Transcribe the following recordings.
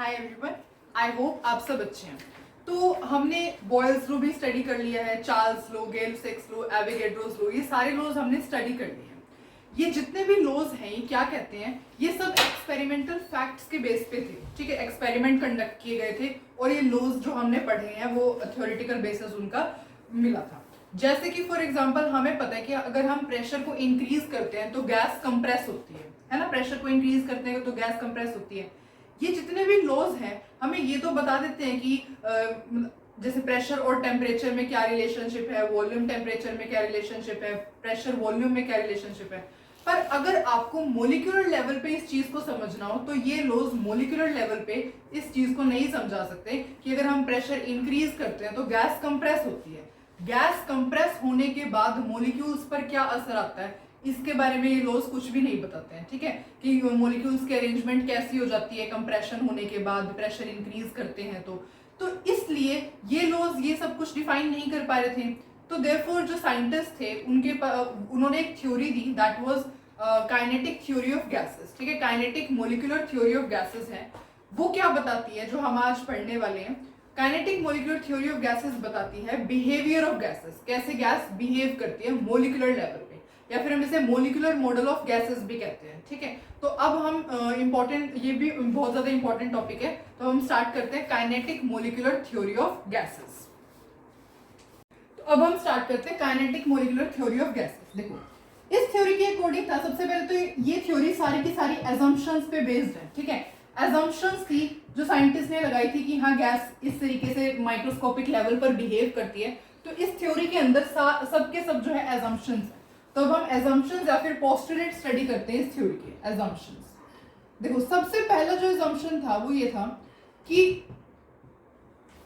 Hi everyone, I hope आप सब अच्छे हैं। तो हमने बॉयल्स लॉ भी स्टडी कर लिया है, Charles law, Gay Lussac's law, Avogadro's law, ये सारे लॉज हमने स्टडी कर लिए हैं। ये जितने भी लॉज हैं ये क्या कहते हैं, ये सब एक्सपेरिमेंटल फैक्ट्स के बेस पे थे। ठीक है, एक्सपेरिमेंट कंडक्ट किए गए थे और ये लॉज जो हमने पढ़े हैं वो थ्योरेटिकल बेसिस उनका मिला था। जैसे कि फॉर एग्जांपल हमें पता है कि अगर हम प्रेशर को इंक्रीज करते हैं तो गैस कंप्रेस होती है ना। प्रेशर को इंक्रीज करते हैं तो गैस कंप्रेस होती है। ये जितने भी लॉज हैं हमें ये तो बता देते हैं कि जैसे प्रेशर और टेम्परेचर में क्या रिलेशनशिप है, वॉल्यूम टेम्परेचर में क्या रिलेशनशिप है, प्रेशर वॉल्यूम में क्या रिलेशनशिप है। पर अगर आपको मोलिकुलर लेवल पे इस चीज को समझना हो तो ये लॉज मोलिकुलर लेवल पे इस चीज को नहीं समझा सकते कि अगर हम प्रेशर इंक्रीज करते हैं तो गैस कंप्रेस होती है। गैस कंप्रेस होने के बाद मोलिक्यूल्स पर क्या असर आता है इसके बारे में ये लॉज कुछ भी नहीं बताते हैं। ठीक है, कि मोलिक्यूल्स की अरेंजमेंट कैसी हो जाती है कंप्रेशन होने के बाद, प्रेशर इंक्रीज करते हैं तो इसलिए ये लॉज ये सब कुछ डिफाइन नहीं कर पा रहे थे। तो देयरफॉर जो साइंटिस्ट थे उन्होंने एक theory the, that was kinetic theory of gases. ठीक है, kinetic molecular theory of gases है। वो क्या बताती है जो हम आज पढ़ने वाले हैं। Kinetic molecular theory of gases बताती है बिहेवियर ऑफ गैसेस, कैसे गैस बिहेव करती है मोलिकुलर लेवल पे, या फिर हम इसे मोलिकुलर मॉडल ऑफ गैसेस भी कहते हैं। ठीक है, तो अब हम इंपॉर्टेंट, ये भी बहुत ज्यादा इंपॉर्टेंट टॉपिक है, तो हम स्टार्ट करते हैं kinetic molecular theory of gases. तो अब हम स्टार्ट करते हैं kinetic molecular theory of gases. देखो, इस थ्योरी के अकॉर्डिंग था, सबसे पहले तो ये थ्योरी सारी की सारी एजम्पशंस पे बेस्ड है। ठीक है, एजम्पशंस थी जो साइंटिस्ट ने लगाई थी कि हाँ गैस इस तरीके से माइक्रोस्कोपिक लेवल पर बिहेव करती है। तो इस थ्योरी के अंदर सबके सब जो है एजम्पशंस है। तो अब हम एजम्पशंस या फिर पोस्टुलेट स्टडी करते हैं इस थ्योरी के एजम्पशंस। देखो, सबसे पहला जो एजम्पशन था वो ये था कि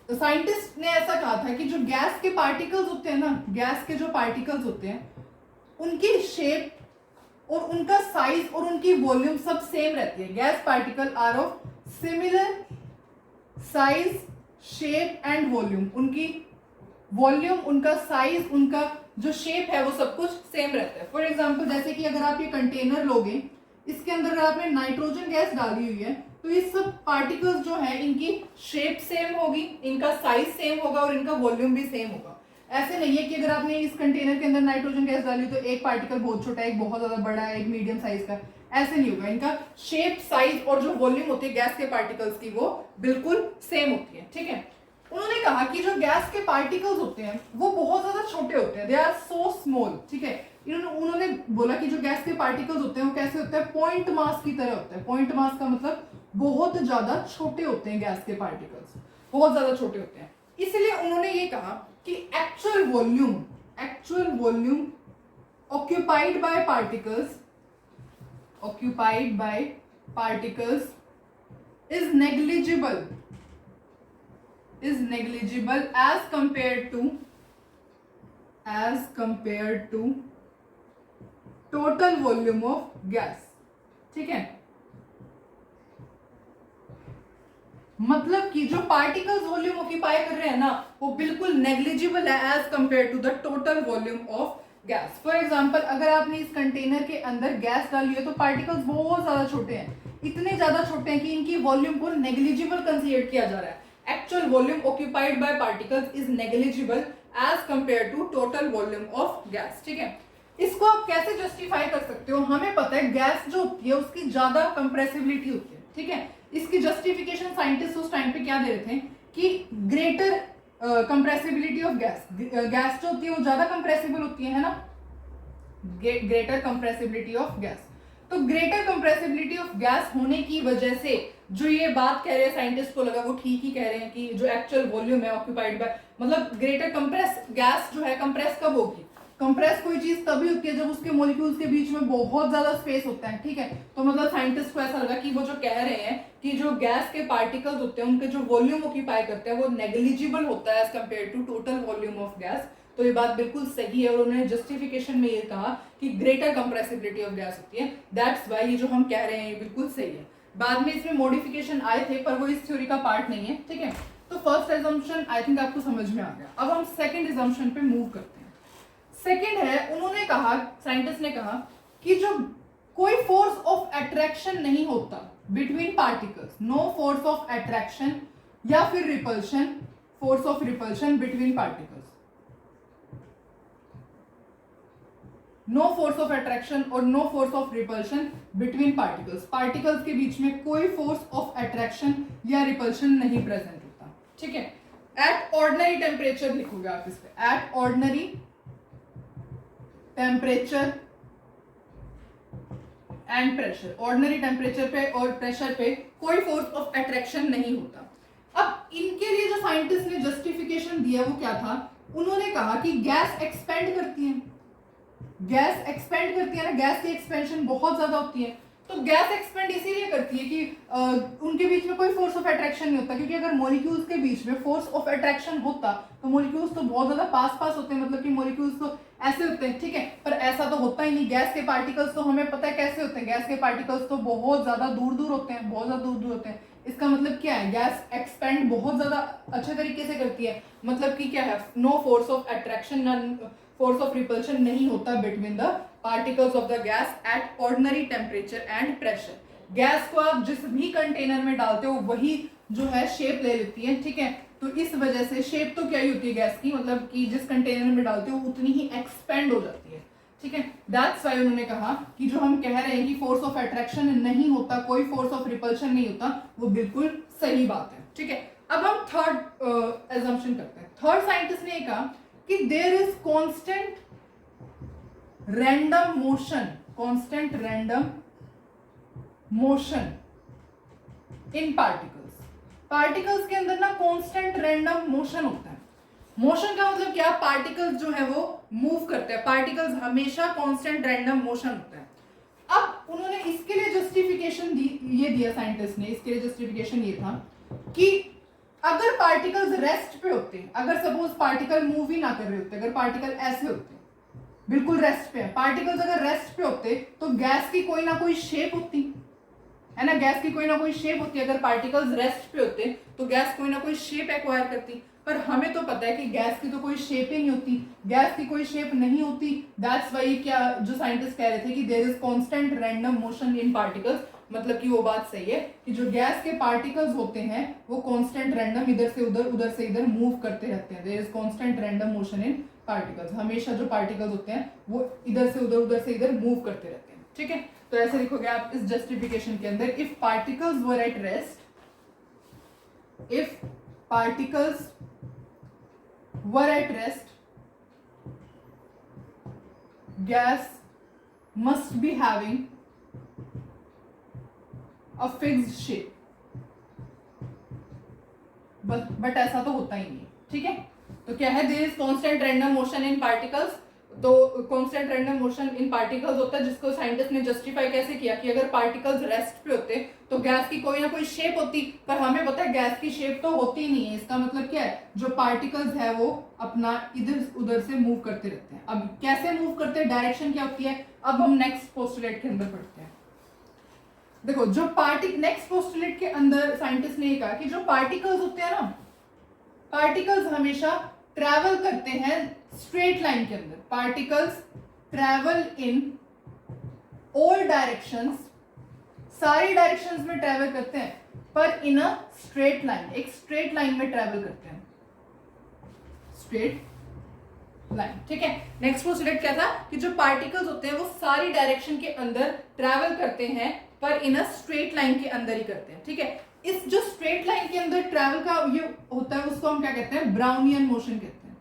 साइंटिस्ट ने ऐसा कहा था कि जो गैस के पार्टिकल्स होते हैं ना, गैस के जो पार्टिकल्स होते हैं उनकी शेप और उनका साइज और उनकी वॉल्यूम सब सेम रहती है। Gas particle are of similar size, shape and volume. उनकी वॉल्यूम, उनका साइज, उनका जो शेप है वो सब कुछ सेम रहता है। फॉर एग्जाम्पल जैसे कि अगर आप ये कंटेनर लोगे, इसके अंदर अगर आपने नाइट्रोजन गैस डाली हुई है तो ये सब पार्टिकल्स जो है इनकी शेप सेम होगी, इनका साइज सेम होगा और इनका वॉल्यूम भी सेम होगा। ऐसे नहीं है कि अगर आपने इस कंटेनर के अंदर नाइट्रोजन गैस डाली तो एक पार्टिकल बहुत छोटा है, एक बहुत ज्यादा बड़ा है, एक मीडियम साइज का, ऐसे नहीं होगा। इनका शेप, साइज और जो वॉल्यूम होती है गैस के पार्टिकल्स की वो बिल्कुल सेम होती है। ठीक है, उन्होंने कहा कि जो गैस के पार्टिकल्स होते हैं वो बहुत ज्यादा छोटे होते हैं, दे आर सो स्मॉल। ठीक है, उन्होंने बोला कि जो गैस के पार्टिकल्स होते हैं वो कैसे होते हैं, पॉइंट मास की तरह होते हैं। पॉइंट मास का मतलब बहुत ज्यादा छोटे होते हैं गैस के पार्टिकल्स, बहुत ज्यादा छोटे होते हैं। इसलिए उन्होंने ये कहा कि actual volume occupied by particles is negligible as compared to total volume of gas। ठीक है, मतलब कि जो पार्टिकल्स वॉल्यूम ऑक्यूपाई कर रहे हैं ना वो बिल्कुल नेग्लिजिबल है as compare to the total volume of gas. For example अगर आपने इस कंटेनर के अंदर गैस डाली है तो पार्टिकल्स बहुत ज्यादा छोटे हैं, इतने ज्यादा छोटे हैं कि इनकी वॉल्यूम को नेग्लिजिबल कंसीडर किया जा रहा है। Actual volume occupied by particles is negligible as compare to total volume of gas. ठीक है, इसको आप कैसे जस्टिफाई कर सकते हो। हमें पता है गैस जो होती है उसकी ज्यादा कंप्रेसिबिलिटी होती है। ठीक है, इसकी जस्टिफिकेशन साइंटिस्ट उस टाइम पे क्या दे रहे थे कि greater compressibility of gas, gas जो होती है वो ज्यादा कंप्रेसिबल होती है ना, ग्रेटर कंप्रेसिबिलिटी ऑफ गैस। तो ग्रेटर कंप्रेसिबिलिटी ऑफ गैस होने की वजह से जो ये बात कह रहे हैं साइंटिस्ट को लगा वो ठीक ही कह रहे हैं कि जो एक्चुअल वॉल्यूम है ऑक्यूपाइड बाय, मतलब ग्रेटर कंप्रेस गैस जो है कंप्रेस कब होगी। कंप्रेस कोई चीज तभी होती है जब उसके मॉलिक्यूल्स के बीच में बहुत ज्यादा स्पेस होता है। ठीक है, तो मतलब साइंटिस्ट को ऐसा लगा कि वो जो कह रहे हैं कि जो गैस के पार्टिकल्स होते हैं उनके जो वॉल्यूम ऑक्यूपाई करते हैं वो नेग्लिजिबल होता है as compare to total volume of gas. तो ये बात बिल्कुल सही है और उन्होंने जस्टिफिकेशन में ये कहा कि ग्रेटर कंप्रेसिबिलिटी ऑफ गैस होती है, दैट्स वाई ये जो हम कह रहे हैं ये बिल्कुल सही है। बाद में इसमें मॉडिफिकेशन आए थे पर वो इस थ्योरी का पार्ट नहीं है। ठीक है, तो फर्स्ट एजम्पशन आई थिंक आपको समझ में आ गया। अब हम सेकंड एजम्पशन पे मूव करते हैं। सेकंड है, उन्होंने कहा, साइंटिस्ट ने कहा कि जो कोई फोर्स ऑफ अट्रैक्शन नहीं होता, between particles, no force of attraction या फिर repulsion, force of repulsion between particles, no force of attraction और no force of repulsion between particles, particles के बीच में कोई फोर्स ऑफ अट्रैक्शन या रिपल्शन नहीं प्रेजेंट होता, ठीक है। एट ऑर्डिनरी टेम्परेचर लिखोगे आप इस पे, at ordinary temperature and pressure, ordinary temperature पे और प्रेशर पे कोई फोर्स ऑफ अट्रैक्शन नहीं होता। अब इनके लिए जो साइंटिस्ट ने जस्टिफिकेशन दिया वो क्या था, उन्होंने कहा कि गैस एक्सपेंड करती है, गैस एक्सपेंड करती है ना, गैस की एक्सपेंशन बहुत ज्यादा होती है, तो गैस एक्सपेंड इसीलिए करती है कि उनके बीच में कोई फोर्स ऑफ अट्रैक्शन नहीं होता, क्योंकि अगर मॉलिक्यूल्स के बीच में फोर्स ऑफ अट्रैक्शन होता तो मॉलिक्यूल्स तो बहुत ज्यादा पास पास होते हैं, मतलब कि मॉलिक्यूल्स तो ऐसे होते हैं, ठीक है, पर ऐसा तो होता ही नहीं। गैस के पार्टिकल्स तो हमें पता है कैसे होते हैं, गैस के पार्टिकल्स तो बहुत ज्यादा दूर दूर होते हैं, बहुत ज्यादा दूर दूर होते हैं। इसका मतलब क्या है, गैस एक्सपेंड बहुत ज्यादा अच्छे तरीके से करती है, मतलब कि क्या है, नो फोर्स ऑफ अट्रैक्शन ना फोर्स ऑफ रिपल्शन नहीं होता between the particles of the gas at ordinary temperature and pressure. Gas को आप जिस भी कंटेनर में डालते हो वही जो है शेप ले लेती है, ठीक है, तो इस वजह से शेप तो क्या ही होती है गैस की, मतलब कि जिस कंटेनर में डालते हो उतनी ही एक्सपेंड हो जाती है, ठीक है। दैट्स वाई उन्होंने कहा कि जो हम कह रहे हैं कि फोर्स ऑफ अट्रैक्शन नहीं होता, कोई फोर्स ऑफ रिपल्शन नहीं होता, वो बिल्कुल सही बात है, ठीक है। अब हम थर्ड एजम्पशन करते हैं। थर्ड साइंटिस्ट ने कहा कि there is constant random motion, constant random motion in particles, particles के अंदर ना कांस्टेंट रैंडम मोशन होता है। मोशन का मतलब क्या, पार्टिकल्स जो है वो मूव करते हैं, पार्टिकल्स हमेशा कांस्टेंट रैंडम मोशन होता है। अब उन्होंने इसके लिए जस्टिफिकेशन ये दिया साइंटिस्ट ने, इसके लिए जस्टिफिकेशन ये था कि अगर पार्टिकल्स रेस्ट पे होते हैं, अगर सपोज पार्टिकल मूव ही ना कर रहे होते, अगर पार्टिकल ऐसे होते बिल्कुल रेस्ट पे, पार्टिकल्स अगर रेस्ट पे होते तो गैस की कोई ना कोई शेप होती है ना, गैस की कोई ना कोई शेप होती है। अगर पार्टिकल्स रेस्ट पे होते तो गैस कोई ना कोई शेप एक्वायर करती, पर हमें तो पता है कि गैस की तो कोई शेप ही नहीं होती, गैस की कोई शेप नहीं होती। दैट्स वाई क्या जो साइंटिस्ट कह रहे थे कि there is constant random motion in particles, मतलब कि वो बात सही है कि जो गैस के पार्टिकल्स होते हैं वो कांस्टेंट रैंडम इधर से उधर मूव करते रहते हैं। There is constant random motion in particles, हमेशा जो पार्टिकल्स होते हैं वो इधर से इधर मूव करते रहते हैं, ठीक है। तो ऐसे लिखोगे आप इस जस्टिफिकेशन के अंदर, if particles were at rest, if particles were at rest, gas must be having a fixed shape, but ऐसा तो होता ही नहीं, ठीक है। तो क्या है, there is constant random motion in particles, तो constant random motion in particles होता है, जिसको साइंटिस्ट ने जस्टिफाई कैसे किया कि अगर पार्टिकल्स रेस्ट पे होते तो गैस की कोई ना कोई शेप होती, पर हमें पता है गैस की शेप तो होती नहीं है। इसका मतलब क्या है, जो पार्टिकल्स है वो अपना इधर उधर से मूव करते रहते हैं। अब कैसे मूव करते हैं, डायरेक्शन क्या होती है, अब हम नेक्स्ट पोस्टुलेट के अंदर पढ़ते हैं। देखो जो नेक्स्ट पोस्टुलेट के अंदर साइंटिस्ट ने कहा कि जो पार्टिकल्स होते हैं ना, पार्टिकल्स हमेशा ट्रैवल करते हैं स्ट्रेट लाइन के अंदर, particles travel in all directions, सारी डायरेक्शंस में ट्रैवल करते हैं, पर इन अ स्ट्रेट लाइन, एक स्ट्रेट लाइन में ट्रैवल करते हैं, स्ट्रेट लाइन, ठीक है। नेक्स्ट पोस्टुलेट क्या था कि जो पार्टिकल्स होते हैं वो सारी डायरेक्शन के अंदर ट्रैवल करते हैं, पर इन अ स्ट्रेट लाइन के अंदर ही करते हैं, ठीक है। इस जो स्ट्रेट लाइन के अंदर ट्रैवल का ये होता है उसको हम क्या कहते हैं, ब्राउनियन मोशन कहते हैं।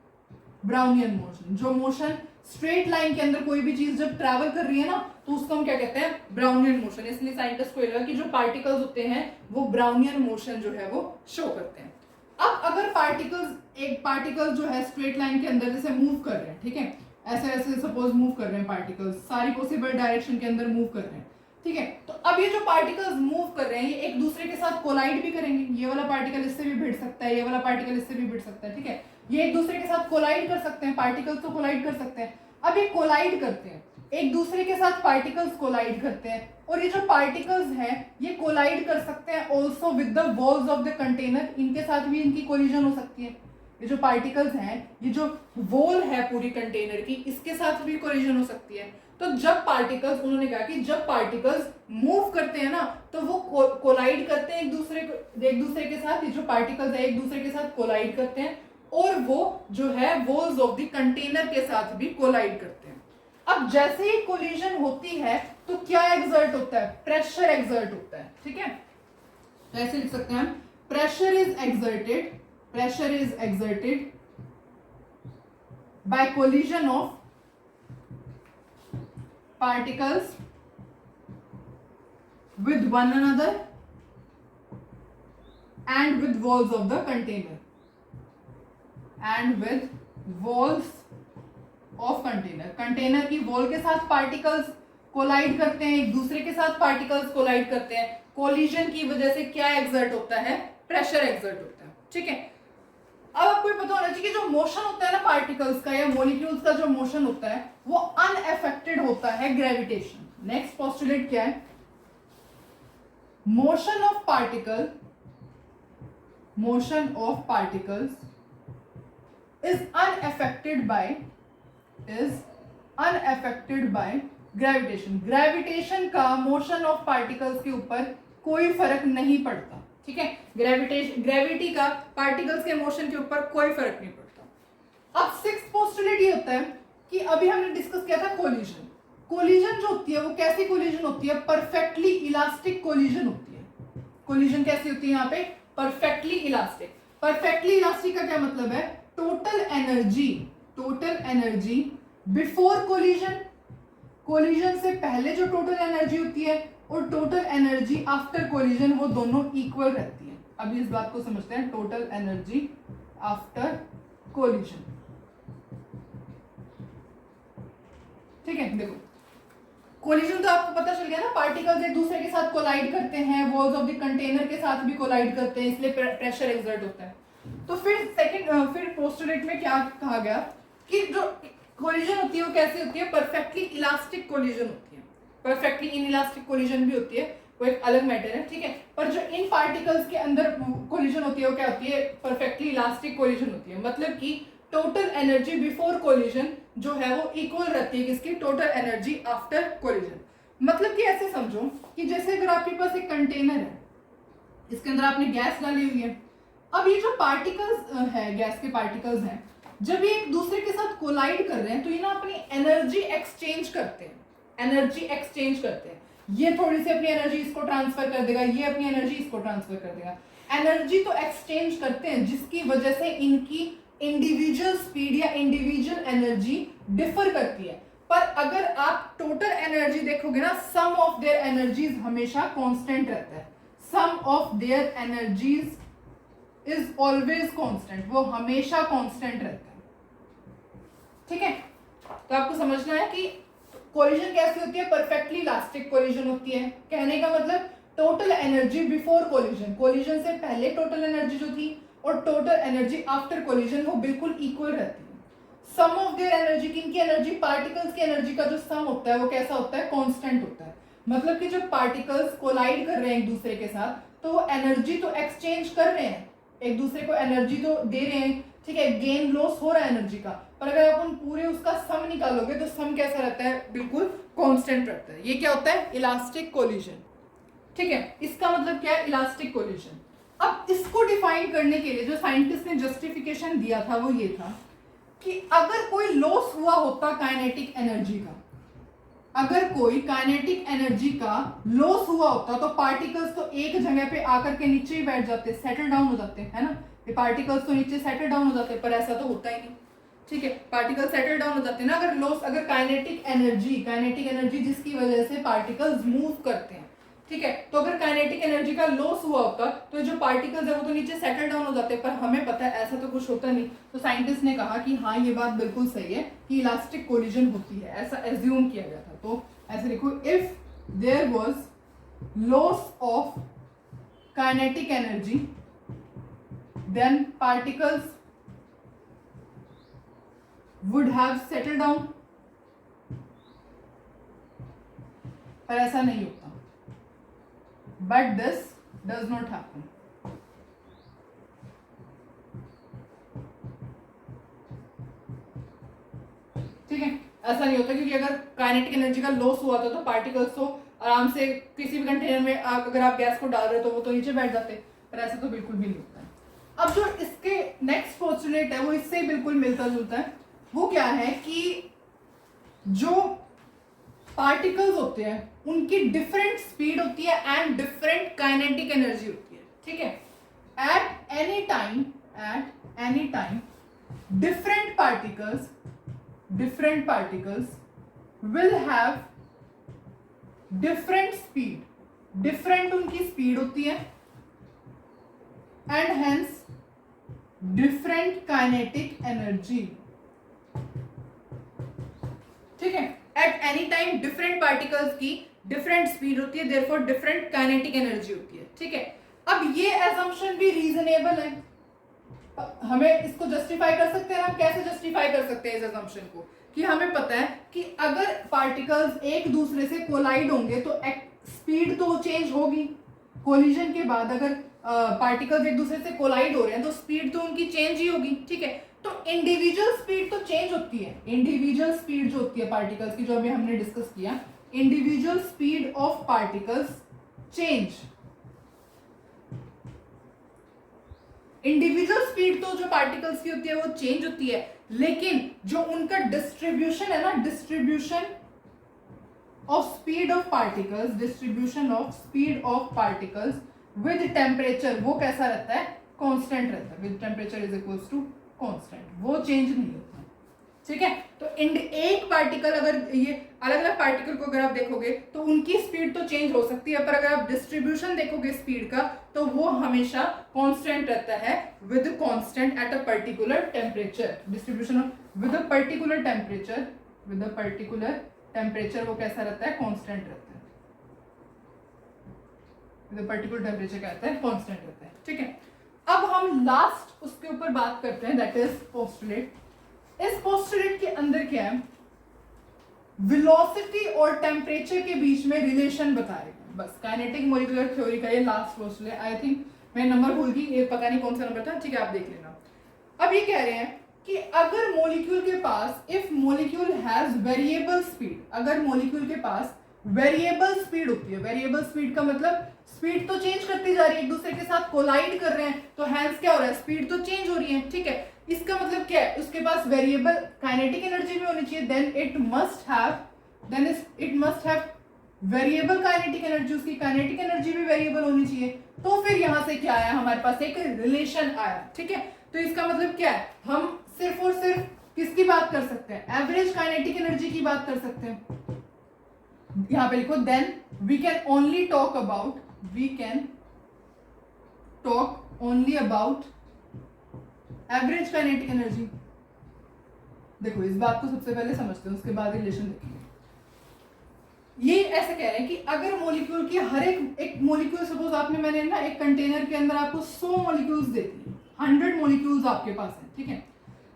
ब्राउनियन मोशन, जो मोशन स्ट्रेट लाइन के अंदर कोई भी चीज जब ट्रैवल कर रही है ना तो उसको हम क्या कहते हैं, ब्राउनियन मोशन। इसलिए साइंटिस्ट को लगा कि जो पार्टिकल्स होते हैं वो ब्राउनियन मोशन जो है वो शो करते हैं। अब अगर पार्टिकल्स, एक पार्टिकल जो है स्ट्रेट लाइन के अंदर जैसे मूव कर रहे हैं, ठीक है, ऐसे ऐसे सपोज मूव कर रहे हैं पार्टिकल्स, सारी पॉसिबल डायरेक्शन के अंदर मूव कर रहे हैं, ठीक है। तो अब ये जो पार्टिकल्स मूव कर रहे हैं ये एक दूसरे के साथ कोलाइड भी करेंगे, ये वाला पार्टिकल इससे भी भिड़ सकता है, ये वाला पार्टिकल इससे भी भिड़ सकता है, ठीक है। ये एक दूसरे के साथ कोलाइड कर सकते हैं, पार्टिकल्स तो कोलाइड कर सकते हैं। अब ये कोलाइड करते हैं, एक दूसरे के साथ पार्टिकल्स कोलाइड करते हैं, और ये जो पार्टिकल्स हैं ये कोलाइड कर सकते हैं also with the walls of the container, इनके साथ भी इनकी कोलिजन हो सकती है। ये जो पार्टिकल्स हैं, ये जो वॉल है पूरी कंटेनर की, इसके साथ भी कोलिजन हो सकती है। तो जब पार्टिकल्स, उन्होंने कहा कि जब पार्टिकल्स मूव करते हैं ना तो वो कोलाइड करते हैं एक दूसरे के साथ, ये जो पार्टिकल्स है एक दूसरे के साथ कोलाइड करते हैं और वो जो है वॉल्स ऑफ द कंटेनर के साथ भी कोलाइड करते हैं। अब जैसे ही कोलिजन होती है तो क्या एग्जर्ट होता है, प्रेशर एग्जर्ट होता है, ठीक है। तो ऐसे लिख सकते हैं हम, pressure is exerted by collision of particles with one another and with walls of the container container की वॉल के साथ पार्टिकल्स कोलाइड करते हैं, एक दूसरे के साथ पार्टिकल्स कोलाइड करते हैं। कोलिजन की वजह से क्या एग्जर्ट होता है, प्रेशर एग्जर्ट होता है, ठीक है। अब आपको ये पता होना चाहिए कि जो मोशन होता है ना पार्टिकल्स का या मॉलिक्यूल्स का जो मोशन होता है वो अनअफेक्टेड होता है ग्रेविटेशन। नेक्स्ट पोस्टुलेट क्या है, motion of particles is unaffected bye gravitation. Gravitation का मोशन ऑफ पार्टिकल्स के ऊपर कोई फर्क नहीं पड़ता, ठीक है। ग्रेविटी का पार्टिकल्स के मोशन के ऊपर कोई फर्क नहीं पड़ता। अब सिक्स्थ पोस्टुलेट ये होता है कि अभी हमने डिस्कस किया था कोलिजन। कोलिजन जो होती है वो कैसी कोलिजन होती है, परफेक्टली इलास्टिक कोलिजन होती है। कोलिजन कैसी होती है यहाँ पे, परफेक्टली इलास्टिक। परफेक्टली इलास्टिक का क्या मतलब है, टोटल एनर्जी बिफोर कोलिजन से पहले जो टोटल एनर्जी होती है और टोटल एनर्जी आफ्टर कोलिजन वो दोनों इक्वल रहती है। अभी इस बात को समझते हैं, टोटल एनर्जी आफ्टर कोलिजन, ठीक है। देखो कोलिजन तो आपको पता चल गया ना, पार्टिकल्स एक दूसरे के साथ कोलाइड करते हैं, वॉल्स ऑफ द कंटेनर के साथ भी कोलाइड करते हैं, इसलिए प्रेशर एक्सर्ट होता है। तो फिर पोस्टुलेट में क्या कहा गया कि जो कोलिजन होती है वो कैसी होती है, परफेक्टली इलास्टिक कोलिजन होती है। परफेक्टली इनइलास्टिक कोलिजन भी होती है, वो एक अलग मैटर है, ठीक है। पर जो इन पार्टिकल्स के अंदर कोलिजन होती है वो क्या होती है, परफेक्टली इलास्टिक कोलिजन होती है। मतलब कि टोटल एनर्जी बिफोर कोलिजन जो है वो इक्वल रहती है किसकी, टोटल एनर्जी आफ्टर कोलिजन। मतलब कि ऐसे समझो कि जैसे अगर आपके पास एक कंटेनर है, इसके अंदर आपने गैस डाली हुई है। अब ये जो पार्टिकल्स है, गैस के पार्टिकल्स हैं, जब ये एक दूसरे के साथ कोलाइड कर रहे हैं तो ये ना अपनी एनर्जी एक्सचेंज करते हैं, ये थोड़ी सी अपनी एनर्जी इसको ट्रांसफर कर देगा, ये अपनी एनर्जी इसको ट्रांसफर कर देगा। एनर्जी तो एक्सचेंज करते हैं जिसकी वजह से इनकी इंडिविजुअल स्पीड या इंडिविजुअल एनर्जी डिफर करती है। पर अगर आप टोटल एनर्जी देखोगे ना, सम ऑफ देयर एनर्जीज हमेशा कांस्टेंट रहता है। Sum of their energies is always constant, वो हमेशा कांस्टेंट रहता है, ठीक है। तो आपको समझना है कि कोलिजन कैसी होती है, परफेक्टली इलास्टिक कोलिजन होती है। कहने का मतलब टोटल एनर्जी बिफोर कोलिजन से पहले टोटल एनर्जी जो थी और टोटल एनर्जी आफ्टर कोलिजन वो बिल्कुल इक्वल रहती है। सम ऑफ देयर एनर्जी, किनकी एनर्जी, पार्टिकल्स की एनर्जी का जो सम होता है वो कैसा होता है, कांस्टेंट होता है। मतलब कि जब पार्टिकल्स कोलाइड कर रहे हैं एक दूसरे के साथ तो वो एनर्जी तो एक्सचेंज कर रहे हैं, एक दूसरे को एनर्जी तो दे रहे हैं, ठीक है, गेन लॉस हो रहा है एनर्जी का। पर अगर अपन पूरे उसका सम निकालोगे तो सम कैसा रहता है, बिल्कुल कांस्टेंट रहता है। ये क्या होता है, इलास्टिक कोलिजन, ठीक है। इसका मतलब क्या है, इलास्टिक कोलिजन। अब इसको डिफाइन करने के लिए जो साइंटिस्ट ने जस्टिफिकेशन दिया था वो ये था कि अगर कोई लॉस हुआ होता काइनेटिक एनर्जी का, अगर कोई काइनेटिक एनर्जी का लॉस हुआ होता तो पार्टिकल्स तो एक जगह पे आकर के नीचे ही बैठ जाते, सेटल डाउन हो जाते, है ना। ये पार्टिकल्स तो नीचे सेटल डाउन हो जाते, पर ऐसा तो होता ही नहीं, ठीक है। पार्टिकल सेटल डाउन हो जाते ना अगर लॉस, अगर काइनेटिक एनर्जी जिसकी वजह से पार्टिकल्स मूव करते हैं, ठीक है। तो अगर काइनेटिक एनर्जी का लॉस हुआ होता तो जो पार्टिकल्स है वो तो नीचे सेटल डाउन हो जाते, पर हमें पता है ऐसा तो कुछ होता नहीं। तो साइंटिस्ट ने कहा कि हाँ ये बात बिल्कुल सही है कि इलास्टिक कोलिजन होती है, ऐसा एज्यूम किया गया था। तो ऐसे लिखो, if there was loss of kinetic energy then particles would have settle down, पर ऐसा नहीं होता। But this does not happen. ठीक है, ऐसा नहीं होता, क्योंकि अगर काइनेटिक एनर्जी का लॉस हुआ था तो पार्टिकल्स तो आराम से किसी भी कंटेनर में अगर आप गैस को डाल रहे हो तो वो तो नीचे बैठ जाते, पर ऐसा तो बिल्कुल भी नहीं होता है। अब जो इसके नेक्स्ट पोस्टुलेट है वो इससे बिल्कुल मिलता जुलता है। वो क्या है कि जो पार्टिकल्स होते हैं उनकी डिफरेंट स्पीड होती है एंड डिफरेंट काइनेटिक एनर्जी होती है, ठीक है। At any time different particles will have different speed, different उनकी स्पीड होती है and hence different kinetic energy, ठीक है। at any time different particles की different speed होती है, therefore different kinetic energy होती है, ठीक है। अब ये assumption भी reasonable है, हमें इसको जस्टिफाई कर सकते हैं। हम कैसे जस्टिफाई कर सकते हैं इस असम्पशन को, कि हमें पता है कि अगर पार्टिकल्स एक दूसरे से कोलाइड होंगे तो स्पीड तो चेंज होगी। कोलिजन के बाद अगर पार्टिकल्स एक दूसरे से कोलाइड हो रहे हैं तो स्पीड तो उनकी चेंज ही होगी, ठीक है। तो इंडिविजुअल स्पीड तो चेंज होती है, इंडिविजुअल स्पीड जो होती है पार्टिकल्स की, जो अभी हमने डिस्कस किया, individual speed of particles change. Individual speed तो जो पार्टिकल्स की होती है वो चेंज होती है, लेकिन जो उनका डिस्ट्रीब्यूशन है ना, distribution of speed of particles with temperature, वो कैसा रहता है, कांस्टेंट रहता है। With temperature is equals to constant, वो चेंज नहीं होता, ठीक है। तो एक पार्टिकल, अगर ये अलग अलग पार्टिकल को अगर आप देखोगे तो उनकी स्पीड तो चेंज हो सकती है, पर अगर आप डिस्ट्रीब्यूशन देखोगे स्पीड का तो वो हमेशा कांस्टेंट रहता है with constant at a particular temperature. Distribution with a particular temperature वो कैसा रहता है, कांस्टेंट रहता है। विद अ पर्टिकुलर टेम्परेचर क्या रहता है, कांस्टेंट रहता है, ठीक है। अब हम लास्ट उसके ऊपर बात करते हैं, दैट इज पोस्टुलेट। इस पोस्टुलेट के अंदर क्या है, वेलोसिटी और टेम्परेचर के बीच में रिलेशन बताएगा। बस काइनेटिक मॉलिक्यूलर थ्योरी का ये लास्ट पोस्टुलेट, आई थिंक मैं नंबर भूल गई, ये पता नहीं कौन सा नंबर था, ठीक है आप देख लेना। अब ये कह रहे हैं कि अगर मॉलिक्यूल के पास, if molecule has variable speed, अगर मॉलिक्यूल के पास वेरिएबल स्पीड होती है, वेरिएबल स्पीड का मतलब स्पीड तो चेंज करती जा रही है, एक दूसरे के साथ कोलाइड कर रहे हैं, तो हैंस क्या हो रहा है, स्पीड तो चेंज हो रही है, ठीक है। इसका मतलब क्या है, उसके पास वेरिएबल काइनेटिक एनर्जी भी होनी चाहिए, then it must have variable kinetic energy, उसकी काइनेटिक एनर्जी भी वेरिएबल होनी चाहिए। तो फिर यहां से क्या आया, हमारे पास एक रिलेशन आया, ठीक है। तो इसका मतलब क्या है, हम सिर्फ और सिर्फ किसकी बात कर सकते हैं, एवरेज काइनेटिक एनर्जी की बात कर सकते हैं। यहां पे लिखो, then we can only talk about average kinetic energy. देखो इस बात को सबसे पहले समझते हैं, उसके बाद रिलेशन देखेंगे। ये ऐसे कह रहे हैं कि अगर मॉलिक्यूल की हर एक मॉलिक्यूल, सपोज आपने, मैंने ना एक कंटेनर के अंदर आपको 100 मॉलिक्यूल्स दे दी, 100 मॉलिक्यूल्स आपके पास हैं, ठीक है।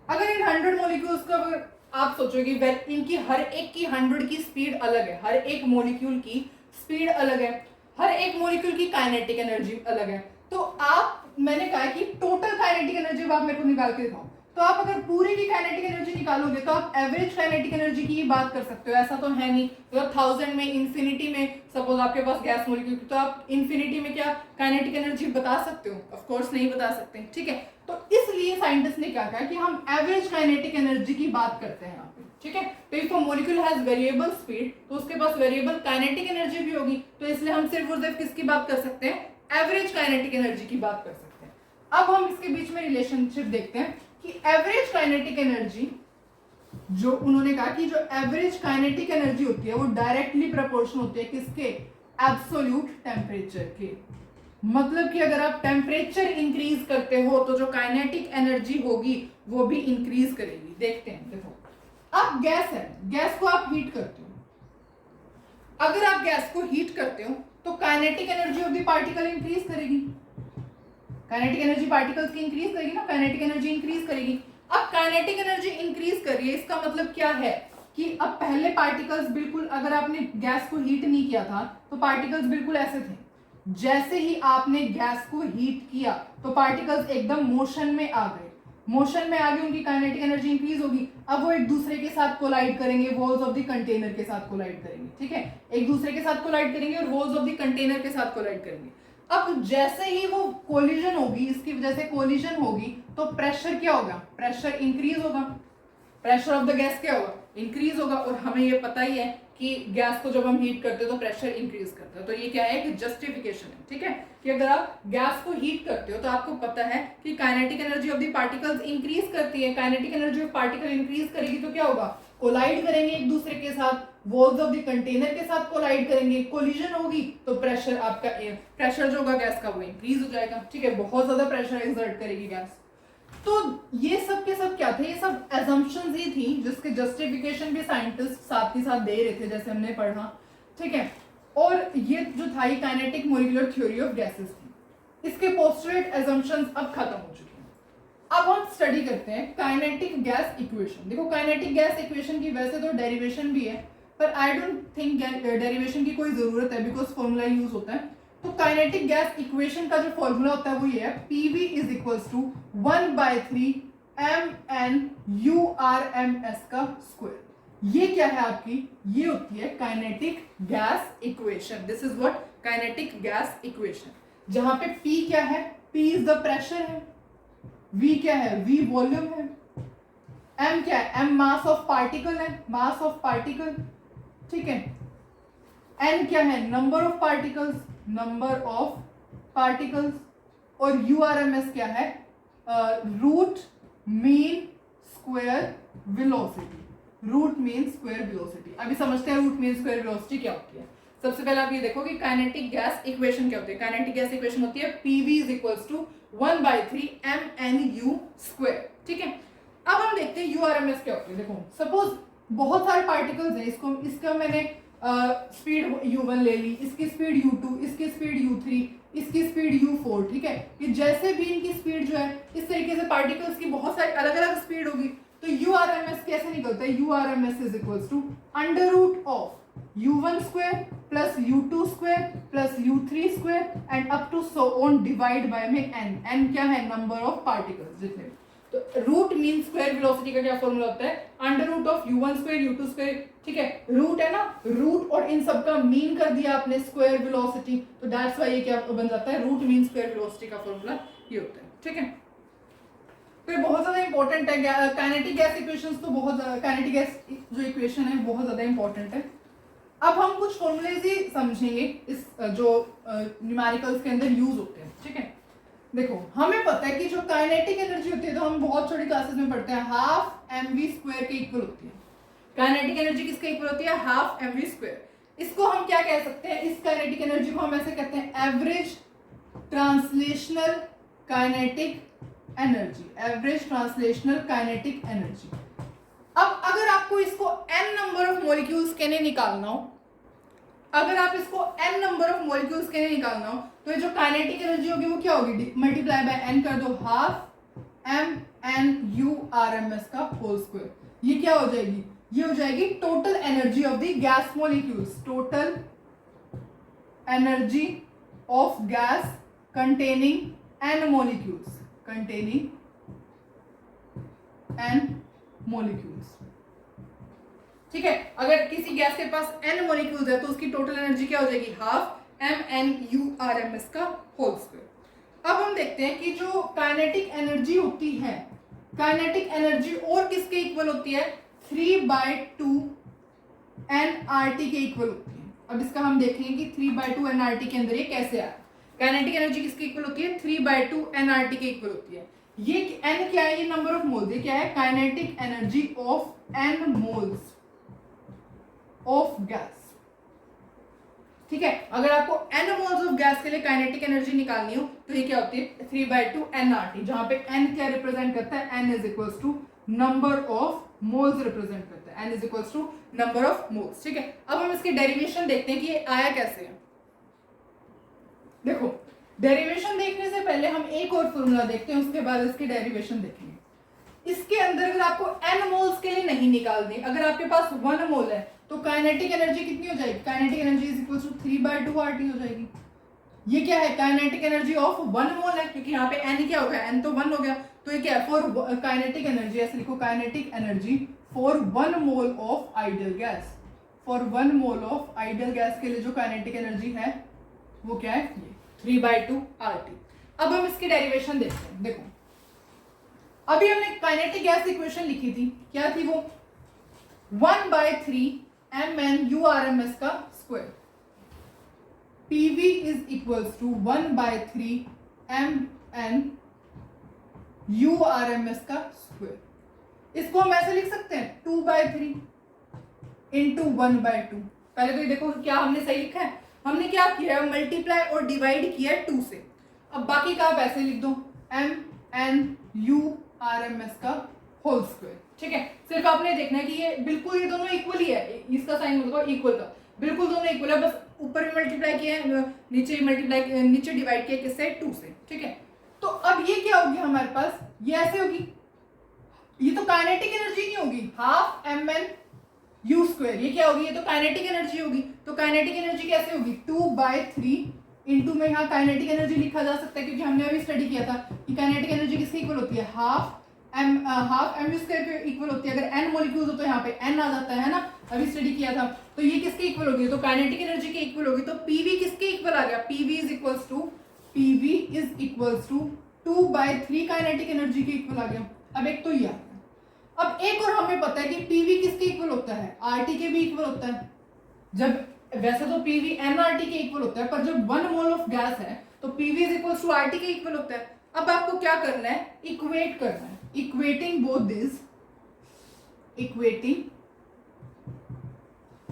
अगर इन 100 मॉलिक्यूल्स का अगर आप सोचोगे इनकी हर एक की 100 की स्पीड अलग है, हर एक मॉलिक्यूल की स्पीड अलग है, हर एक मॉलिक्यूल की काइनेटिक एनर्जी अलग है, तो आप, मैंने कहा कि टोटल काइनेटिक एनर्जी आप मेरे को निकाल के दिखाओ, तो आप अगर पूरी की काइनेटिक एनर्जी निकालोगे तो आप एवरेज काइनेटिक एनर्जी की ही बात कर सकते हो। ऐसा तो है नहीं, तो 1000 में, इन्फिनिटी में, सपोज आपके पास गैस मॉलिक्यूल, तो आप इन्फिनिटी में क्या काइनेटिक एनर्जी बता सकते हो, ऑफ कोर्स नहीं बता सकते, ठीक है। तो इसलिए साइंटिस्ट ने क्या कहा कि हम एवरेज काइनेटिक एनर्जी की बात करते हैं यहाँ पे, ठीक है। तो if a molecule has variable speed, तो उसके पास वेरिएबल काइनेटिक एनर्जी भी होगी, तो इसलिए हम सिर्फ और सिर्फ किसकी बात कर सकते हैं, एवरेज काइनेटिक एनर्जी की बात कर सकते हैं। अब हम इसके बीच में रिलेशनशिप देखते हैं कि एवरेज काइनेटिक एनर्जी, जो उन्होंने कहा कि जो एवरेज काइनेटिक एनर्जी होती है वो डायरेक्टली प्रोपोर्शनल होती है किसके, एब्सोल्यूट टेम्परेचर के। मतलब कि अगर आप टेम्परेचर इंक्रीज करते हो तो जो काइनेटिक एनर्जी होगी वो भी इंक्रीज करेगी। देखते हैं, देखो अब गैस है, गैस को आप हीट करते हो, अगर आप गैस को हीट करते हो तो kinetic energy of the particle increase करेगी, काइनेटिक एनर्जी पार्टिकल्स की इंक्रीज करेगी ना, काइनेटिक एनर्जी इंक्रीज करेगी। अब काइनेटिक एनर्जी इंक्रीज कर रही है, इसका मतलब क्या है कि अब पहले पार्टिकल्स बिल्कुल, अगर आपने गैस को हीट नहीं किया था तो पार्टिकल्स बिल्कुल ऐसे थे, जैसे ही आपने गैस को हीट किया तो पार्टिकल्स एकदम मोशन में आ गए। मोशन में आगे उनकी काइनेटिक एनर्जी इंक्रीज होगी। अब वो एक दूसरे के साथ कोलाइड करेंगे, वॉल्स ऑफ द कंटेनर के साथ कोलाइड करेंगे, ठीक है, एक दूसरे के साथ कोलाइड करेंगे और वॉल्स ऑफ द कंटेनर के साथ कोलाइड करेंगे। अब जैसे ही वो कोलिजन होगी, इसकी वजह से कोलिजन होगी, तो प्रेशर क्या होगा, प्रेशर इंक्रीज होगा, प्रेशर ऑफ द गैस क्या होगा, इंक्रीज होगा। और हमें ये पता ही है कि गैस को जब हम हीट करते हैं तो प्रेशर इंक्रीज करता है। तो ये क्या है कि जस्टिफिकेशन है, ठीक है, कि अगर आप गैस को हीट करते हो तो आपको पता है कि kinetic energy of the particles increase करती है। Kinetic energy of particle increase करेगी तो क्या होगा, कोलाइड करेंगे एक दूसरे के साथ, वॉल्स ऑफ द कंटेनर के साथ कोलाइड करेंगे, कोलिजन होगी तो प्रेशर आपका, प्रेशर जो होगा गैस का वो इंक्रीज हो जाएगा, ठीक है, बहुत ज्यादा प्रेशर एक्सर्ट करेगी गैस। तो ये सब के सब क्या थे, ये सब एजम्पशंस ही थी जिसके जस्टिफिकेशन भी साइंटिस्ट साथ ही साथ दे रहे थे, जैसे हमने पढ़ा, ठीक है। और ये जो था kinetic molecular theory of gases थी। इसके पोस्टुलेट एजम्पशंस अब खत्म हो चुके हैं। अब हम स्टडी करते हैं काइनेटिक गैस इक्वेशन। देखो काइनेटिक गैस इक्वेशन की वैसे तो डेरिवेशन भी है, पर आई डोंट थिंक डेरिवेशन की कोई जरूरत है बिकॉज फॉर्मूला यूज होता है। तो काइनेटिक गैस इक्वेशन का जो फॉर्मूला होता है वो ये है, PV is equals to 1/3 MnUrMS का स्क्वायर। ये क्या है आपकी, ये होती है kinetic gas equation. This is what kinetic gas equation, जहां पे P क्या है, P इज द प्रेशर है, V क्या है, V वॉल्यूम है, M क्या है, M मास ऑफ पार्टिकल है, मास ऑफ पार्टिकल, ठीक है, N क्या है, number of particles, number of particles, और URMS क्या है, root mean square velocity, root mean square velocity. अभी समझते हैं रूट मीन स्क्वायर वेलोसिटी क्या होती है। सबसे पहले आप ये देखो कि काइनेटिक गैस इक्वेशन क्या होती है। काइनेटिक गैस इक्वेशन होती है PV is equals to 1/3 MnU square, ठीक है। अब हम देखते हैं URMS क्या होती है। देखो सपोज बहुत सारे पार्टिकल्स हैं, इसका मैंने स्पीड U1 ले ली, इसकी स्पीड U2, इसकी स्पीड U3, इसकी स्पीड U4, ठीक है। ये जैसे भी इनकी स्पीड जो है, इस तरीके से पार्टिकल्स की बहुत सारी अलग अलग स्पीड होगी। तो URMS कैसे निकलता है, URMS is equals to under root of U1 square plus U2 square plus U3 square and up to so on divide by में n क्या है, नंबर ऑफ पार्टिकल्स जितने। तो रूट मीन स्क्वायर वेलोसिटी का क्या फॉर्मूला होता है, under root of U1 square U2 square, ठीक है, रूट है ना, रूट और इन सब का मीन कर दिया आपने स्क्वायर वेलोसिटी, तो दैट्स व्हाई ये क्या बन जाता है, रूट मीन स्क्वायर वेलोसिटी का फॉर्मूला ये होता है, ठीक है। तो ये बहुत ज्यादा इंपॉर्टेंट है, काइनेटिक गैस इक्वेशंस तो बहुत, काइनेटिक गैस जो इक्वेशन है बहुत ज्यादा इंपॉर्टेंट है। अब हम कुछ फॉर्मूलेज ही समझेंगे इस जो न्यूमेरिकल्स के अंदर यूज होते हैं, ठीक है। देखो हमें पता है कि जो काइनेटिक एनर्जी होती है, तो हम बहुत छोटी क्लासेस में पढ़ते हैं, हाफ mv स्क्वायर के इक्वल होती है। काइनेटिक एनर्जी किसके इक्वल होती है, हाफ mv स्क्वायर। इसको हम क्या कह सकते हैं, इस काइनेटिक एनर्जी को हम ऐसे कहते हैं average translational kinetic energy, average translational kinetic energy. अब अगर आपको इसको n नंबर ऑफ मॉलिक्यूल्स के लिए निकालना हो, अगर आप इसको n नंबर ऑफ मॉलिक्यूल्स के लिए निकालना हो, तो ये जो काइनेटिक एनर्जी होगी वो क्या होगी, मल्टीप्लाई बाय n कर दो, हाफ MnUrMS का होल स्क्वायर। ये क्या हो जाएगी, ये हो जाएगी total energy of the gas molecules, total energy of gas containing n molecules, containing n molecules, ठीक है। अगर किसी गैस के पास n मॉलिक्यूल्स है तो उसकी टोटल एनर्जी क्या हो जाएगी, हाफ MnUrMS का होल स्क्वायर। अब हम देखते हैं कि जो काइनेटिक एनर्जी होती है, काइनेटिक एनर्जी और किसके इक्वल होती है, 3/2 nRT के इक्वल होती है। अब इसका हम देखेंगे कि 3/2 nRT के अंदर ये कैसे आया। काइनेटिक एनर्जी किसके इक्वल होती है, 3/2 nRT के इक्वल होती है। ये n क्या है, ये नंबर ऑफ मोल्स, ये क्या है, kinetic energy of n moles of gas, ठीक है। अगर आपको n मोल्स ऑफ गैस के लिए काइनेटिक एनर्जी निकालनी हो तो ये क्या होती है, 3/2 nRT, जहां पे n क्या रिप्रेजेंट करता है, n is equals to number of moles represent करता है, n is equals to number of moles, ठीक है। अब हम इसकी डेरिवेशन देखते हैं कि ये आया कैसे है। देखो डेरिवेशन देखने से पहले हम एक और फॉर्मूला देखते हैं, उसके बाद इसकी डेरिवेशन देखेंगे। इसके अंदर अगर आपको n मोल्स के लिए नहीं निकालनी, अगर आपके पास 1 मोल है तो काइनेटिक एनर्जी कितनी हो जाएगी, kinetic energy is equal to 3/2 RT हो जाएगी। ये क्या है, काइनेटिक एनर्जी ऑफ 1 मोल है, क्योंकि यहाँ पे n क्या हो गया, n तो 1 हो गया, तो ये क्या है, फॉर काइनेटिक एनर्जी, ऐसे लिखो kinetic energy for 1 mole of ideal gas, for 1 mole of ideal gas के लिए जो काइनेटिक एनर्जी है वो क्या है, ये 3/2 RT। अब हम इसकी डेरिवेशन देखते हैं। देखो अभी हमने काइनेटिक गैस इक्वेशन लिखी थी, क्या थी वो, 1/3 mn URMS का square, PV is equals to 1/3 mn URMS का स्क्वायर। इसको हम ऐसे लिख सकते हैं 2/3 इंटू 1/2। पहले तो ये देखो क्या हमने सही लिखा है, हमने क्या किया है, मल्टीप्लाई और डिवाइड किया है 2 से। अब बाकी का आप ऐसे लिख दो mn URMS का होल स्क्वायर, ठीक है। सिर्फ आपने देखना है कि ये बिल्कुल ये दोनों इक्वल ही है, इसका साइन मतलब इक्वल का, बिल्कुल दोनों इक्वल है, बस ऊपर भी मल्टीप्लाई किया है, नीचे डिवाइड किया किससे, 2 से, ठीक है। तो अब ये क्या होगी हमारे पास, ये ऐसे होगी, ये तो काइनेटिक एनर्जी नहीं होगी, हाफ mn U स्क्वायर, ये क्या होगी, ये तो काइनेटिक एनर्जी होगी। तो काइनेटिक एनर्जी कैसे होगी, 2/3 इंटू में यहाँ काइनेटिक एनर्जी लिखा जा सकता है, क्योंकि हमने अभी स्टडी किया था कि काइनेटिक एनर्जी किसके इक्वल होती है, हाफ mU स्क्वायर के इक्वल होती है। अगर n मॉलिक्यूल्स हो तो यहाँ पे n आ जाता है ना, अभी स्टडी किया था। तो ये किसके इक्वल होगी, तो काइनेटिक एनर्जी के इक्वल होगी। तो PV किसके इक्वल आ गया, PV is equals to 2/3 kinetic energy के इक्वल आ गया। अब एक तो ये आ गया। अब एक और हमें पता है कि PV किसके इक्वल होता है, RT के भी इक्वल होता है। जब वैसे तो PV nRT के इक्वल होता है, पर जब 1 मोल ऑफ गैस है तो PV is equals to RT के इक्वल होता है। अब आपको क्या करना है, इक्वेट करना है, इक्वेटिंग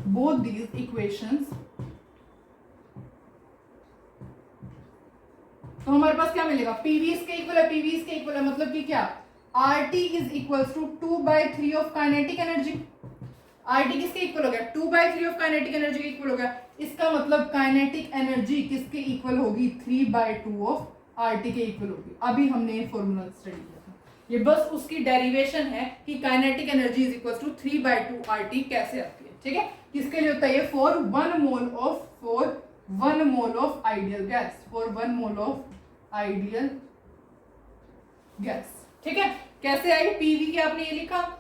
बोथ these इक्वेशंस। तो हमारे पास क्या मिलेगा, PV इसके इक्वल है, PV इसके इक्वल है, मतलब कि क्या, RT is equals to 2/3 of kinetic energy. RT किसके इक्वल हो गया, 2/3 ऑफ काइनेटिक एनर्जी के इक्वल हो गया। इसका मतलब काइनेटिक एनर्जी किसके इक्वल होगी, 3/2 ऑफ RT के इक्वल होगी। अभी हमने ये फॉर्मूला स्टडी किया था, ये बस उसकी डेरिवेशन है कि kinetic energy is equals to 3/2 RT कैसे आती है, ठीक है। किसके लिए होता है ये, for 1 mole of ideal gas, for 1 mole of ideal gas, ठीक है। कैसे आई, PV के आपने ये लिखा,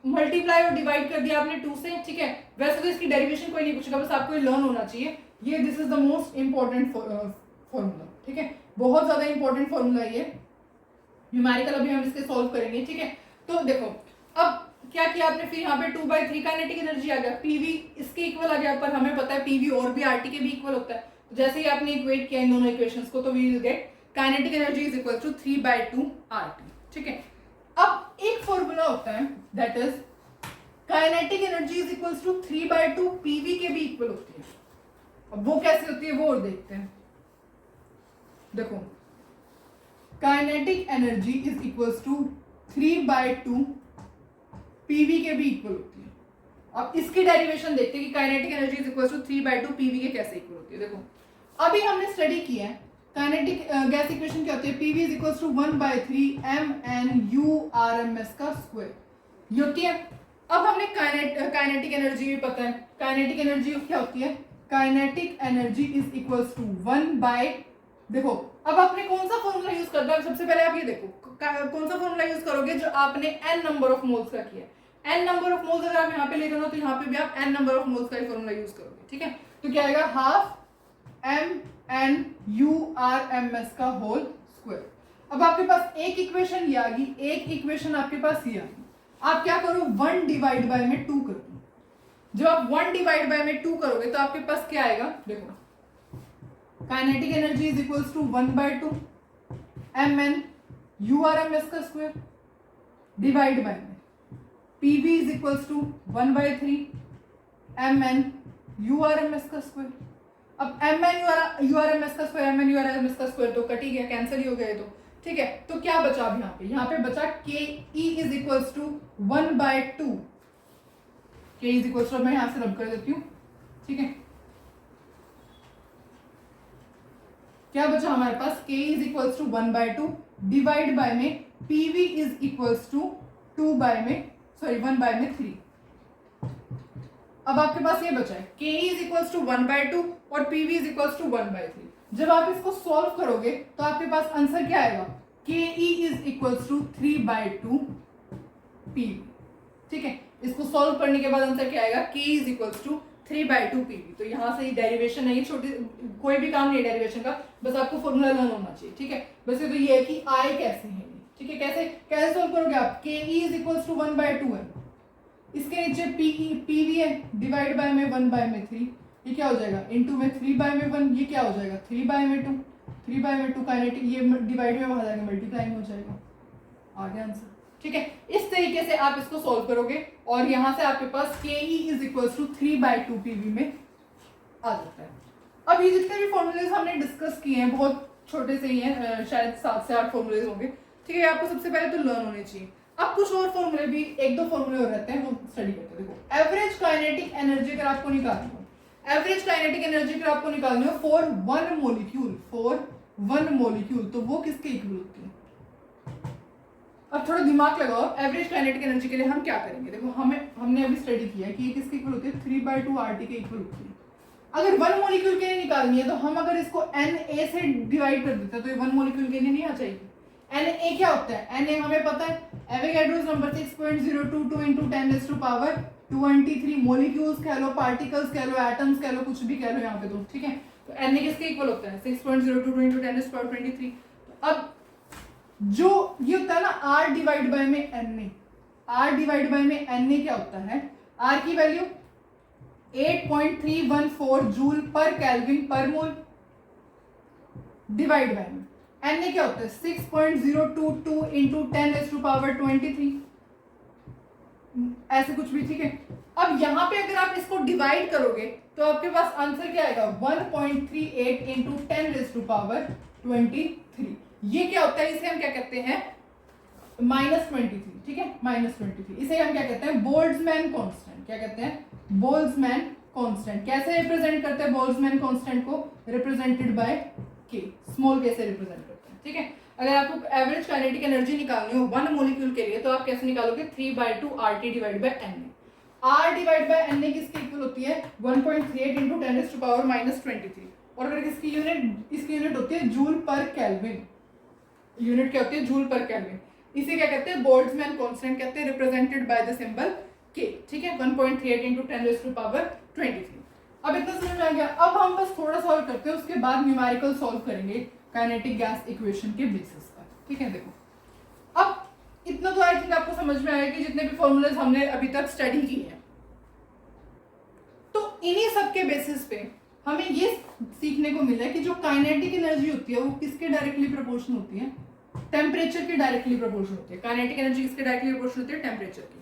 मल्टीप्लाई और डिवाइड कर दिया आपने 2 से, ठीक है। वैसे तो इसकी डेरिवेशन कोई नहीं पूछेगा, बस आपको ये लर्न होना चाहिए। ये this is the most important formula, ठीक है, बहुत ज्यादा इंपॉर्टेंट फॉर्मूला ये। न्यूमेरिकल अभी हम इसके सॉल्व करेंगे, ठीक है। तो देखो अब क्या किया आपने, फिर यहाँ पे 2/3 काइनेटिक एनर्जी आ गया, PV इसके इक्वल आ गया, पर हमें पता है PV और भी RT के भी इक्वल होता है। तो जैसे ही आपने इक्वेट किया इन दोनों इक्वेशंस को, तो we will get kinetic energy is equal to 3/2 RT, ठीक है। अब एक फॉर्मूला होता है that is kinetic energy is equals to 3/2 PV के भी इक्वल होती है। अब वो कैसे होती है वो और देखते हैं। देखो kinetic energy is equals to 3/2 PV के भी इक्वल होती है। अब इसकी डेरिवेशन देखते हैं कि kinetic energy is equals to 3/2 PV के कैसे इक्वल होती है। देखो अभी हमने स्टडी किया है काइनेटिक गैस इक्वेशन क्या होती है, PV is equals to 1/3 mn URMS का स्क्वायर, ये होती है। अब हमने काइनेटिक एनर्जी भी पता है, काइनेटिक एनर्जी क्या होती है, kinetic energy is equals to 1/, देखो अब आपने कौन सा फॉर्मूला यूज करना है, सबसे पहले आप ये देखो कौन सा फॉर्मूला यूज करोगे जो आपने n नंबर ऑफ मोल्स का किया है। n नंबर ऑफ मोल्स अगर आप यहाँ पे ले रहे हो तो यहाँ पे भी आप n नंबर ऑफ मोल्स का ही फॉर्मूला यूज करोगे, ठीक है। तो क्या आएगा, हाफ mn URMS का होल स्क्वायर। अब आपके पास एक इक्वेशन ये आ गई, एक इक्वेशन आपके पास ये आ गई। आप क्या करो, 1 डिवाइड बाय में 2 कर दो। जब आप 1 डिवाइड बाय में 2 करोगे तो आपके पास क्या आएगा, देखो kinetic energy is equals to 1/2 mn URMS का स्क्वायर डिवाइड बाय में PV is equals to 1/3 mn URMS का स्क्वायर। अब mn URMS का स्क्वायर तो कट ही गया, कैंसिल ही हो गया तो, ठीक है। तो क्या बचा अब यहाँ पे बचा ke इज इक्वल्स टू 1/2, के इज इक्वल्स टू, मैं यहां से रब कर देती हूँ, ठीक है। क्या बचा हमारे पास, K is equals to 1/2 divide by में PV इज इक्वल्स टू 1/3। अब आपके पास ये बचा है, के इज इक्वल्स टू 1/2 और PV इज इक्वल्स टू 1/3। जब आप इसको सॉल्व करोगे तो आपके पास आंसर क्या आएगा, K E is equals to 3/2 PV. ठीक है, इसको सॉल्व करने के बाद आंसर क्या आएगा, के इज इक्वल्स टू 3/2 पीवी। तो यहाँ से डेरिवेशन है, ये छोटी कोई भी काम नहीं डेरिवेशन का, बस आपको फॉर्मूला लर्न होना चाहिए। ठीक है, वैसे तो ये है कि आई कैसे है, ठीक है, कैसे कैसे सॉल्व करोगे आप, के ई इज इक्वल्स टू 1/2 है, इसके नीचे पीवी है, डिवाइड बाय में 1/3, ये क्या हो जाएगा, इनटू में 3/1, ये क्या हो जाएगा 3/2, 3/2 काइनेटिक, ये डिवाइड में वहां जाके मल्टीप्लाइंग हो जाएगा, आ गया आंसर। ठीक है, इस तरीके से आप इसको सॉल्व करोगे और यहां से आपके पास K E is equals to 3/2 PV में आ जाता है। अब ये जितने भी फॉर्मूलेज हमने डिस्कस किए हैं बहुत छोटे से ही हैं, शायद 7 से 8 फॉर्मूलेज होंगे। ठीक है, आपको सबसे पहले तो लर्न होने चाहिए। अब कुछ और फॉर्मूले भी, 1-2 फॉर्मूले और रहते हैं, वो स्टडी करते हैं। देखो, एवरेज काइनेटिक एनर्जी अगर आपको निकालनी हो, एवरेज काइनेटिक एनर्जी अगर आपको निकालनी हो फॉर वन मॉलिक्यूल, तो वो किसके इक्वल होती है। अब थोड़ा दिमाग लगाओ, एवरेज काइनेटिक एनर्जी के लिए हम क्या करेंगे। देखो, हमने अभी स्टडी किया है कि ये किसके इक्वल होती है, 3/2 RT के इक्वल होती है। अगर वन मॉलिक्यूल के लिए निकालनी है तो हम अगर इसको Na से डिवाइड कर देते हैं तो ये वन मॉलिक्यूल के लिए नहीं आ जाएगी। Na क्या होता है, Na हमें पता है, एवोगैड्रोस नंबर 6.022 × 10⁻23 मॉलिक्यूल्स कह लो, पार्टिकल्स कह लो, एटम्स कह लो, कुछ भी कह लो यहाँ पे तो। ठीक है, तो Na किसके इक्वल होता है, 6.022 × 10⁻23। अब जो ये होता है ना R डिवाइड बाय में Na, R डिवाइड बाय में Na क्या होता है, R की वैल्यू 8.314 जूल पर केल्विन पर मोल, डिवाइड बाय में Na क्या होता है 6.022 × 10⁻23, ऐसे कुछ भी। ठीक है, अब यहाँ पे अगर आप इसको डिवाइड करोगे तो आपके पास आंसर क्या आएगा, 1.38 × 10⁻23। ये क्या होता है, इसे हम क्या कहते हैं, -23। ठीक है, -23, इसे हम क्या कहते हैं, बोल्ट्जमैन कांस्टेंट। क्या कहते हैं, बोल्ट्जमैन कांस्टेंट। कैसे रिप्रेजेंट करते हैं बोल्ट्जमैन कांस्टेंट को, रिप्रेजेंटेड बाय के, स्मॉल के से रिप्रेजेंट करते हैं। ठीक है, अगर आपको एवरेज काइनेटिक एनर्जी निकालनी हो वन मॉलिक्यूल के लिए तो आप कैसे निकालोगे, 3/2 RT divide by Na। R divide by Na किसकी इक्वल होती है, 1.38 × 10⁻23। और अगर इसकी यूनिट होती है जूल पर केल्विन, यूनिट क्या होती है, जूल पर केल्विन। इसे क्या कहते हैं, बोल्ट्जमैन कांस्टेंट कहते हैं, represented by the symbol K। ठीक है, 1.38 × 10⁻23। अब इतना समझ में आ गया। अब हम बस थोड़ा सॉल्व करते हैं, उसके बाद न्यूमेरिकल सॉल्व करेंगे काइनेटिक गैस इक्वेशन के बेसिस पर। ठीक है, देखो अब इतना तो आई थिंक आपको समझ में आया कि जितने भी फॉर्मूलेज हमने अभी तक स्टडी की है, तो इन्हीं सब के बेसिस पे हमें ये सीखने को मिला है कि जो काइनेटिक एनर्जी होती है वो किसके डायरेक्टली प्रोपोर्शनल होती है, टेम्परेचर के डायरेक्टली प्रोपोर्शनल होती है। काइनेटिक एनर्जी किसके डायरेक्टली प्रोपोर्शनल होती है, टेम्परेचर की।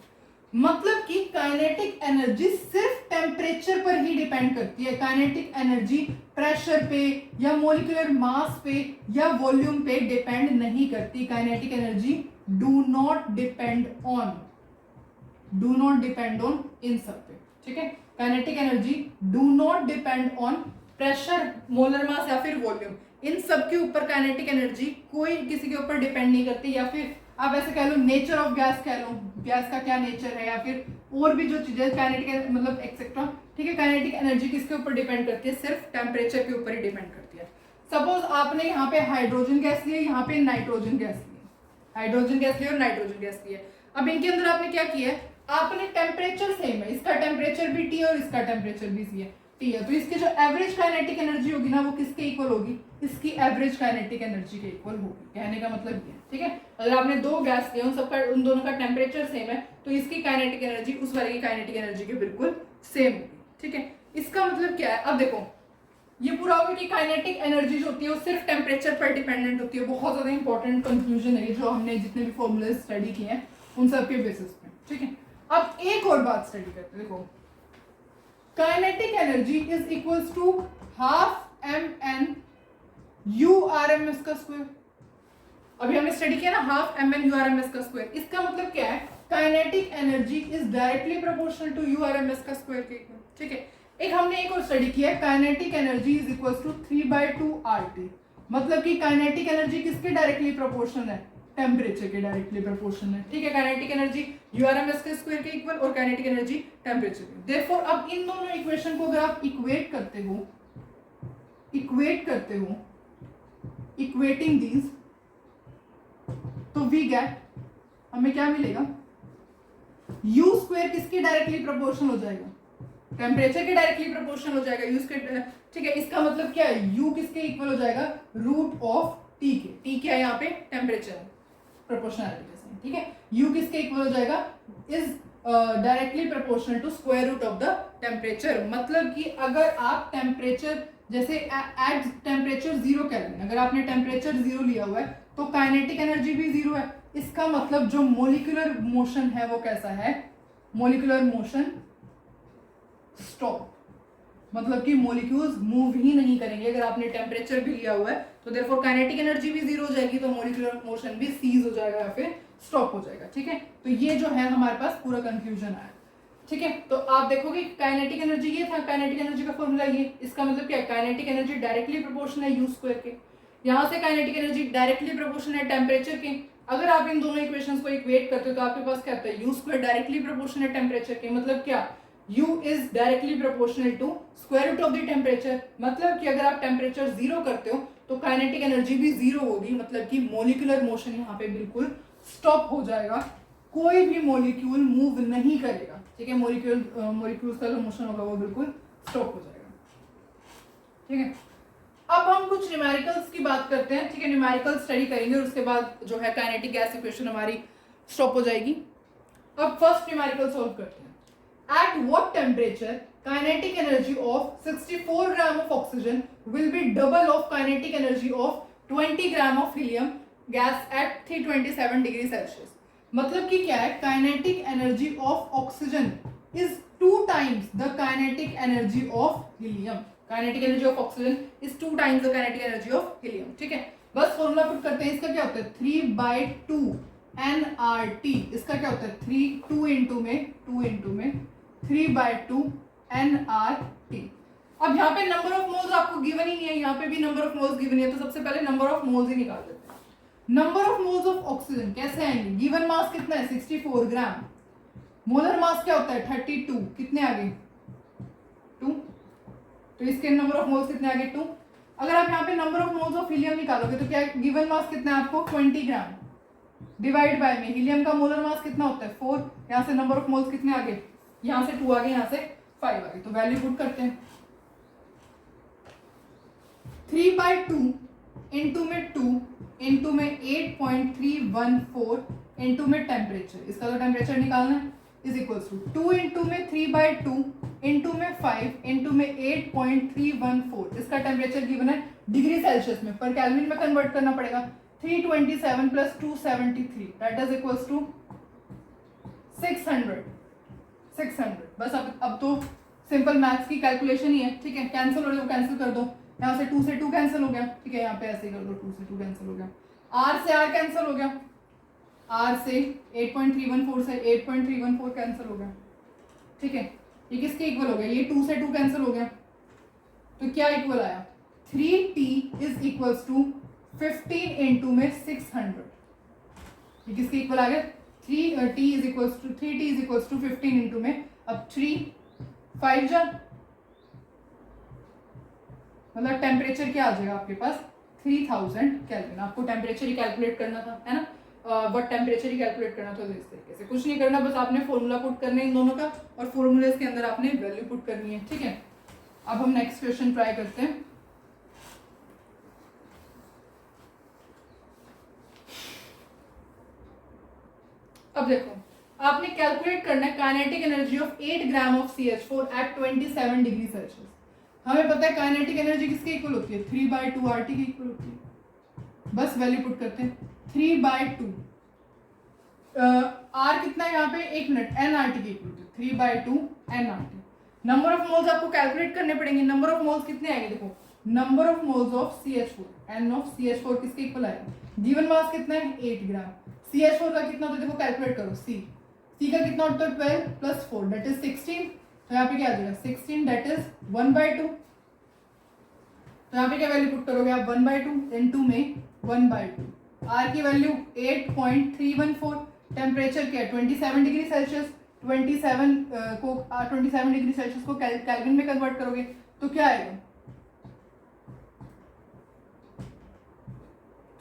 मतलब कि काइनेटिक एनर्जी सिर्फ टेम्परेचर पर ही डिपेंड करती है। काइनेटिक एनर्जी प्रेशर पे या मोलिकुलर मास पे या वॉल्यूम पे डिपेंड नहीं करती। Kinetic energy do not depend on in सब पे। ठीक है, kinetic energy do not depend on pressure, molar mass या फिर वॉल्यूम, इन सब के ऊपर काइनेटिक एनर्जी कोई किसी के ऊपर डिपेंड नहीं करती। या फिर आप ऐसे कह लो नेचर ऑफ गैस कह लो, गैस का क्या नेचर है, या फिर और भी जो चीजें काइनेटिक मतलब एक्सेट्रा। ठीक है, काइनेटिक एनर्जी किसके ऊपर डिपेंड करती है, सिर्फ टेम्परेचर के ऊपर ही डिपेंड करती है। सपोज आपने यहाँ पे हाइड्रोजन गैस लिया, यहाँ पे नाइट्रोजन गैस लिया, हाइड्रोजन गैस लिया और नाइट्रोजन गैस लिया। अब इनके अंदर आपने क्या किया है, आपने टेम्परेचर सेम है, इसका टेम्परेचर भी T और इसका टेम्परेचर भी T है, तो इसकी जो एवरेज काइनेटिक एनर्जी होगी ना वो किसके इक्वल होगी, इसकी एवरेज काइनेटिक एनर्जी के इक्वल होगी। कहने का मतलब ये है। ठीक है, अगर आपने दो गैस लिया, उन दोनों का टेम्परेचर सेम है तो इसकी काइनेटिक एनर्जी उस वाले की काइनेटिक एनर्जी के बिल्कुल सेम होगी। ठीक है, इसका मतलब क्या है, अब देखो ये पूरा होगा कि काइनेटिक एनर्जी जो होती है वो सिर्फ टेम्परेचर पर डिपेंडेंट होती है। बहुत ज्यादा इंपॉर्टेंट कंक्लूजन है जो हमने जितने भी फॉर्मूले स्टडी किए हैं उन सब के बेसिस पे। ठीक है, अब एक और बात स्टडी करते हैं। देखो, kinetic energy is equals to half mn URMS का स्क्वायर। अभी हमने स्टडी किया ना, हाफ mn URMS का स्क्वायर। इसका मतलब क्या है, kinetic energy is directly proportional to URMS का स्क्वायर के इक्वल। ठीक है, एक हमने एक और स्टडी किया है, kinetic energy is equals to 3/2 RT। मतलब कि काइनेटिक एनर्जी किसके डायरेक्टली प्रोपोर्शनल है, टेम्परेचर के डायरेक्टली प्रोपोर्शनल है। ठीक है, काइनेटिक एनर्जी URMS के स्क्वायर के इक्वल और काइनेटिक एनर्जी टेम्परेचर के। देयरफॉर अब इन दोनों इक्वेशन को अगर आप इक्वेट करते हो इक्वेट करते हो, इक्वेटिंग दीज, तो वी गेट, हमें क्या मिलेगा, यू स्क्वायर किसके डायरेक्टली प्रोपोर्शनल हो जाएगा, टेम्परेचर के डायरेक्टली प्रोपोर्शनल हो जाएगा यू स्क्वायर, ठीक है। इसका मतलब क्या है, यू किसके इक्वल हो जाएगा, रूट ऑफ टी के, टी क्या है यहाँ पे, टेम्परेचर, प्रोपोर्शनैलिटी के साइन, ठीक है। यू किसके इक्वल हो जाएगा, is directly proportional to square root of the temperature. मतलब कि अगर आप टेम्परेचर, जैसे एट टेम्परेचर 0 केल्विन, अगर आपने टेम्परेचर 0 लिया हुआ है तो काइनेटिक एनर्जी भी 0 है। इसका मतलब जो मोलिकुलर मोशन है वो कैसा है, मोलिकुलर मोशन स्टॉप, मतलब कि मॉलिक्यूल्स मूव ही नहीं करेंगे। अगर आपने टेम्परेचर भी लिया हुआ है तो देयरफॉर काइनेटिक एनर्जी भी 0 हो जाएगी, तो मॉलिक्यूलर मोशन भी सीज हो जाएगा या फिर स्टॉप हो जाएगा, ठीक है। तो ये जो है हमारे पास पूरा कंफ्यूजन आया, ठीक है। तो आप देखोगे काइनेटिक एनर्जी ये था, काइनेटिक एनर्जी का फॉर्मूला ये, इसका मतलब क्या है, काइनेटिक एनर्जी डायरेक्टली प्रोपोर्शनल है यू स्क्वायर के, यहाँ से काइनेटिक एनर्जी डायरेक्टली प्रोपोर्शनल है टेम्परेचर के। अगर आप इन दोनों इक्वेशंस को इक्वेट करते हो तो आपके पास क्या आता है, यू स्क्वायर डायरेक्टली प्रोपोर्शनल है टेम्परेचर के, मतलब क्या, U is directly proportional to square root of the temperature। मतलब कि अगर आप टेम्परेचर 0 करते हो तो काइनेटिक एनर्जी भी 0 होगी, मतलब कि मॉलिक्यूलर मोशन यहाँ पे बिल्कुल स्टॉप हो जाएगा, कोई भी मॉलिक्यूल मूव नहीं करेगा, ठीक है। मॉलिक्यूल्स का जो मोशन होगा वो बिल्कुल स्टॉप हो जाएगा, ठीक है। अब हम कुछ न्यूमेरिकल्स की बात करते हैं, ठीक है। न्यूमेरिकल स्टडी करेंगे और उसके बाद जो है काइनेटिक गैस इक्वेशन हमारी स्टॉप हो जाएगी। अब फर्स्ट न्यूमेरिकल सॉल्व करते हैं। At what temperature kinetic energy of 64 gram of oxygen will be double of kinetic energy of 20 gram of helium gas at 327 degree Celsius। मतलब कि क्या है, kinetic energy of oxygen is 2 times the kinetic energy of helium। kinetic energy of oxygen is 2 times the kinetic energy of helium, ठीक है। बस formula put करते हैं, इसका क्या होता है 3/2 nRT, इसका क्या होता है 2 इंटू में 3/2 nRT। अब यहाँ पे नंबर ऑफ मोल्स आपको गिवन ही नहीं है, यहाँ पे भी नंबर ऑफ मोल्स गिवन नहीं है, तो सबसे पहले नंबर ऑफ मोल्स ही निकाल देते हैं। Number of moles of oxygen कैसे आएंगे, गिवन मास कितना है 64 ग्राम, मोलर मास क्या होता है 32, कितने आगे 2, तो इसके नंबर ऑफ मोल्स कितने आगे 2। अगर आप यहाँ पे number of moles of helium निकालोगे तो क्या गिवन मास कितना है आपको 20 ग्राम, डिवाइड बाय में हीलियम का मोलर मास कितना होता है 4, यहाँ से नंबर ऑफ मोल्स कितने आगे, यहाँ से 2 आगे, यहाँ से 5 आगे, तो वैल्यू पुट करते हैं 3/2 इंटू में 2 इंटू में 8.314 इंटू में टेम्परेचर, इसका तो टेम्परेचर निकालना है, इज इक्वल्स टू 2 इंटू में 3/2 इंटू में 5 इंटू में 8.314, इसका टेम्परेचर गिवन है डिग्री सेल्सियस में, पर केल्विन में कन्वर्ट करना पड़ेगा, 327 plus 273 that is equals to 600। बस अब तो सिंपल मैथ्स की कैलकुलेशन ही है, ठीक है। कैंसिल हो रहा है तो कैंसिल कर दो, यहाँ से 2 से 2 कैंसिल हो गया, ठीक है। यहाँ पे ऐसे ही कर दो, 2 से 2 कैंसिल हो गया, R से R कैंसिल हो गया, R से 8.314 से 8.314 कैंसिल हो गया, ठीक है। ये किसके इक्वल हो गया, ये 2 से 2 कैंसिल हो गया, तो क्या इक्वल आया 3T is equals to 15 into में 600, ये किसके इक्वल आ गया 3T is equals to 3T is equals to 15 into में, अब 3 5 जा, मतलब टेम्परेचर क्या आ जाएगा आपके पास 3000 केल्विन। आपको टेम्परेचर ही कैलकुलेट करना था, है ना, बट टेम्परेचर ही कैलकुलेट करना था, तो इस तरीके से कुछ नहीं करना, बस आपने फॉर्मूला पुट करना है इन दोनों का और फॉर्मूले के अंदर आपने वैल्यू पुट करनी है, ठीक है। अब हम नेक्स्ट क्वेश्चन ट्राई करते हैं। अब देखो, आपने कैलकुलेट करना है kinetic energy of 8 gram of CH4 at 27 degree Celsius. हमें पता है काइनेटिक एनर्जी किसके इक्वल होती है 3/2 RT के इक्वल होती है, बस वैल्यू पुट करते हैं 3/2 R कितना है यहाँ पे 1 मिनट, nRT के इक्वल होती है 3/2 nRT। नंबर ऑफ मोल्स आपको कैलकुलेट करने पड़ेंगे, नंबर ऑफ मोल्स कितने आएंगे, देखो number of moles of CH4, n of CH4 किसके इक्वल आएगा, गिवन मास कितना है 8 ग्राम, CH4 का कितना होता है देखो कैलकुलेट करो, C का कितना होता है 12 प्लस 4 दैट इज 16, तो यहाँ पे क्या आ जाएगा 16 दैट इज 1/2, तो यहाँ पे क्या वैल्यू पुट करोगे आप 1/2 इनटू में 1/2, R की वैल्यू 8.314, टेम्परेचर क्या है 27 डिग्री सेल्सियस, 27 डिग्री सेल्सियस को केल्विन में कन्वर्ट करोगे तो क्या आएगा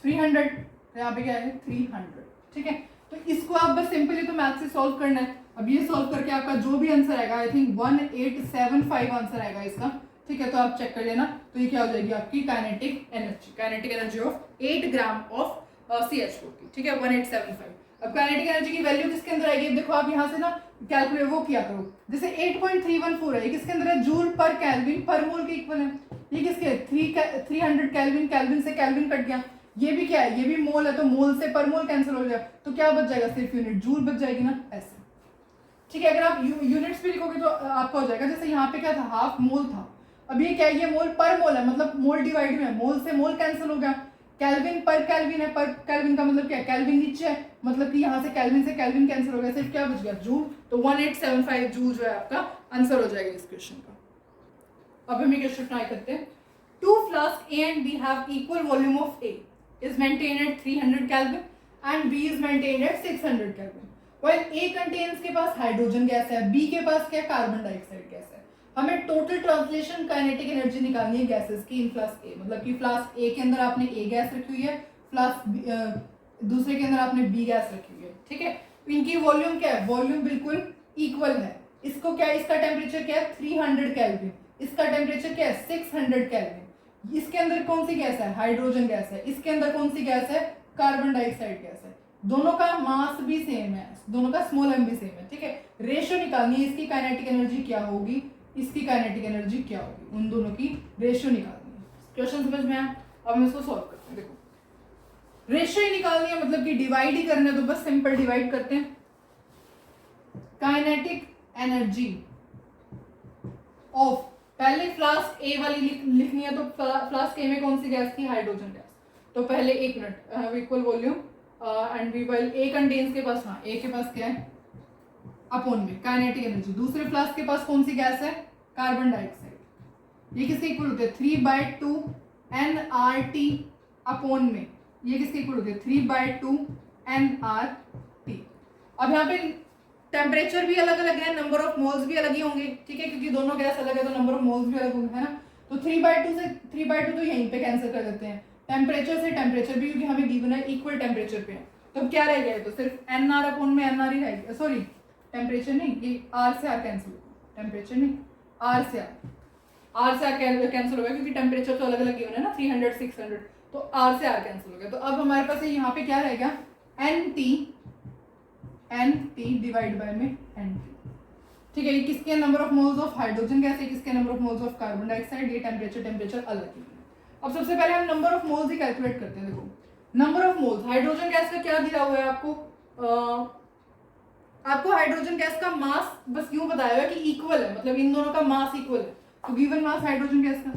300, तो यहाँ पे क्या है 300, ठीक है। तो इसको आप बस सिंपली तो मैथ से सॉल्व करना है। अब ये सॉल्व करके आपका जो भी आंसर आएगा, आई थिंक 1875 आंसर आएगा इसका, ठीक है। तो आप चेक कर लेना। तो ये क्या हो जाएगी आपकी kinetic energy of 8 gram of CH4 की, ठीक है, 1875। अब काइनेटिक एनर्जी की वैल्यू किसके अंदर आएगी? देखो आप यहाँ से ना कैलकुलेट वो किया करो, जैसे 8.314 है, ये किसके अंदर है? जूल पर केल्विन पर मोल के इक्वल है। ये किसके? 300 केल्विन, केल्विन से केल्विन कट गया, ये भी क्या है? ये भी मोल है, तो मोल से पर मोल कैंसिल हो गया, तो क्या बच जाएगा? सिर्फ यूनिट, जूल बच जाएगी ना, ऐसे, ठीक है। अगर आप यूनिट्स भी लिखोगे तो आपका हो जाएगा, जैसे यहाँ पे क्या था? हाफ मोल था, अब ये क्या है? ये मोल पर मोल है, मतलब मोल डिवाइड में है, मोल से मोल कैंसिल हो गया। केल्विन पर केल्विन है, पर केल्विन का मतलब क्या है? केल्विन नीचे है, मतलब कि यहाँ से केल्विन कैंसिल हो गया, सिर्फ क्या बच गया? जूल। तो 1875 जूल जो है आपका आंसर हो जाएगा इस क्वेश्चन का। अब हम ये क्वेश्चन ट्राई करते हैं। 2 flasks A and B have equal volume of A is maintained at 300 Kelvin and B is maintained at 600 Kelvin. While A contains के पास हाइड्रोजन गैस है, B के पास क्या? कार्बन डाइऑक्साइड गैस है। हमें टोटल ट्रांसलेशन काइनेटिक एनर्जी निकालनी है gases की इन flask ए, मतलब कि फ्लास्क ए के अंदर आपने ए गैस रखी हुई है, फ्लास्क दूसरे के अंदर आपने बी गैस रखी हुई है, ठीक है। इनकी वॉल्यूम क्या है? वॉल्यूम बिल्कुल इक्वल है। इसको क्या, इसका टेम्परेचर क्या है? 300 केल्विन, इसका टेम्परेचर क्या है? 600 केल्विन। इसके अंदर कौन सी गैस है? हाइड्रोजन गैस है। इसके अंदर कौन सी गैस है? कार्बन डाइऑक्साइड गैस है। दोनों का मास भी सेम है, दोनों का स्मॉल m भी सेम है, ठीक है। रेशियो निकालनी है, इसकी काइनेटिक एनर्जी क्या होगी, इसकी काइनेटिक एनर्जी क्या होगी, उन दोनों की रेशियो निकालनी है। क्वेश्चन समझ में आया? अब हम इसको सॉल्व करते हैं। देखो रेशियो ही निकालनी है, मतलब कि डिवाइड ही करना है, तो बस सिंपल डिवाइड करते हैं। काइनेटिक एनर्जी ऑफ, पहले फ्लास्क ए वाली लिखनी है, तो फ्लास्क ए में कौन सी गैस थी? Hydrogen gas. तो पहले 1 minute, equal volume and we while A contains के पास, हाँ ए के पास क्या है? अपॉन में काइनेटिक एनर्जी। दूसरे फ्लास्क के पास कौन सी गैस है? Carbon dioxide. ये किसके इक्वल होते हैं? 3/2 nRT अपॉन में, ये किसके इक्वल होते हैं? 3/2 nRT। अब यहाँ पे टेम्परेचर भी अलग अलग है, नंबर ऑफ मोल्स भी अलग ही होंगे, ठीक है, क्योंकि दोनों गैस अलग है तो नंबर ऑफ मोल्स भी अलग होंगे, है ना। तो 3/2 से 3/2 तो यहीं पे कैंसिल कर देते हैं। टेम्परेचर से टेम्परेचर भी, क्योंकि हमें गिवन है इक्वल टेम्परेचर पे है, तो क्या रह गया? तो सिर्फ nR अपॉन में nR ही रहेगा, सॉरी टेम्परेचर नहीं, ये R से R कैंसिल होगा, टेम्परेचर नहीं, R से R कैंसिल हो गया, क्योंकि टेम्परेचर तो अलग अलग गिवन है ना, 300 600, तो R से R कैंसिल हो गया। तो अब हमारे पास यहाँ पे क्या रहेगा? NT डिवाइड बाय में NT, ठीक है। ये किसके number of moles of hydrogen gas है, किसके number of moles of carbon dioxide, ये टेम्परेचर अलग ही है। अब सबसे पहले हम number of moles he calculate करते हैं। देखो number of moles hydrogen gas का क्या दिया हुआ है आपको? आपको हाइड्रोजन गैस का मास बस यूं बताया हुआ है कि इक्वल है, मतलब इन दोनों का मास इक्वल है, तो गिवन मास हाइड्रोजन गैस का,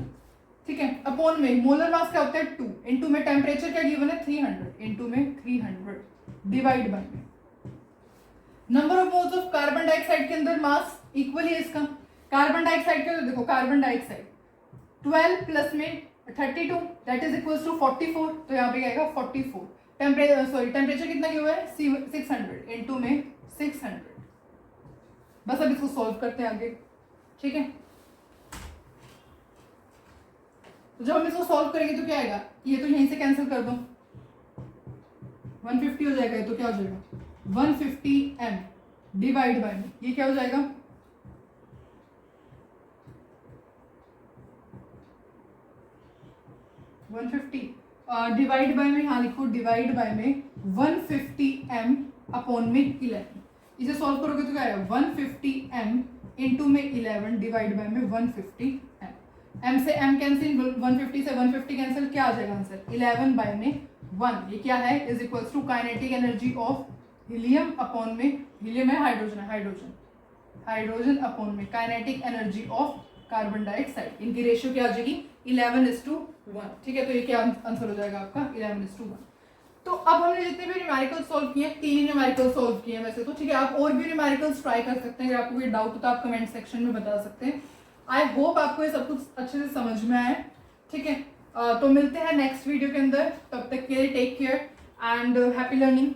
ठीक है। अपॉन में मोलर मास क्या होता है? 2, इनटू में टेम्परेचर क्या गिवन है? 300, इनटू में 300 डिवाइड बाय में number of moles of carbon dioxide के अंदर मास इक्वल है इसका। कार्बन डाइऑक्साइड के, देखो कार्बन डाइऑक्साइड 12 प्लस में 32 दैट इज इक्वल्स टू 44, तो यहाँ पे क्या आएगा? 44। टेम्परेचर कितना क्या हुआ है? 600, इनटू में 600। बस अब इसको सॉल्व करते हैं आगे, ठीक है। तो जब हम इसको सॉल्व करेंगे तो क्या आएगा? ये तो यहीं से कैंसिल कर दो, 150 हो जाएगा, तो क्या हो जाएगा? 150 m डिवाइड बाय में, ये क्या हो जाएगा? 150 डिवाइड बाय में, यहाँ लिखो डिवाइड बाय में 150 m अपॉन में 11। इसे सॉल्व करोगे तो क्या आएगा? 150 m इंटू में 11 डिवाइड बाय में 150 m से m कैंसिल, 150 से 150 कैंसिल, क्या आ जाएगा आंसर? 11 बाय में 1। ये क्या है? Is equals to kinetic energy of helium upon में, हीलियम है हाइड्रोजन अपॉन में kinetic energy of carbon dioxide. इनकी रेशियो क्या आ जाएगी? 11:1, ठीक है। तो ये क्या आंसर हो जाएगा आपका? 11:1। तो अब हमने जितने भी न्यूमेरिकल सॉल्व किए, 3 न्यूमेरिकल सॉल्व किए हैं वैसे तो, ठीक है। आप और भी न्यूमेरिकल्स ट्राई कर सकते हैं, अगर आपको कोई डाउट हो तो आप कमेंट सेक्शन में बता सकते हैं। आई होप आपको ये सब कुछ अच्छे से समझ में आए, ठीक है। तो मिलते हैं नेक्स्ट वीडियो के अंदर, तब तक के लिए take care and happy learning.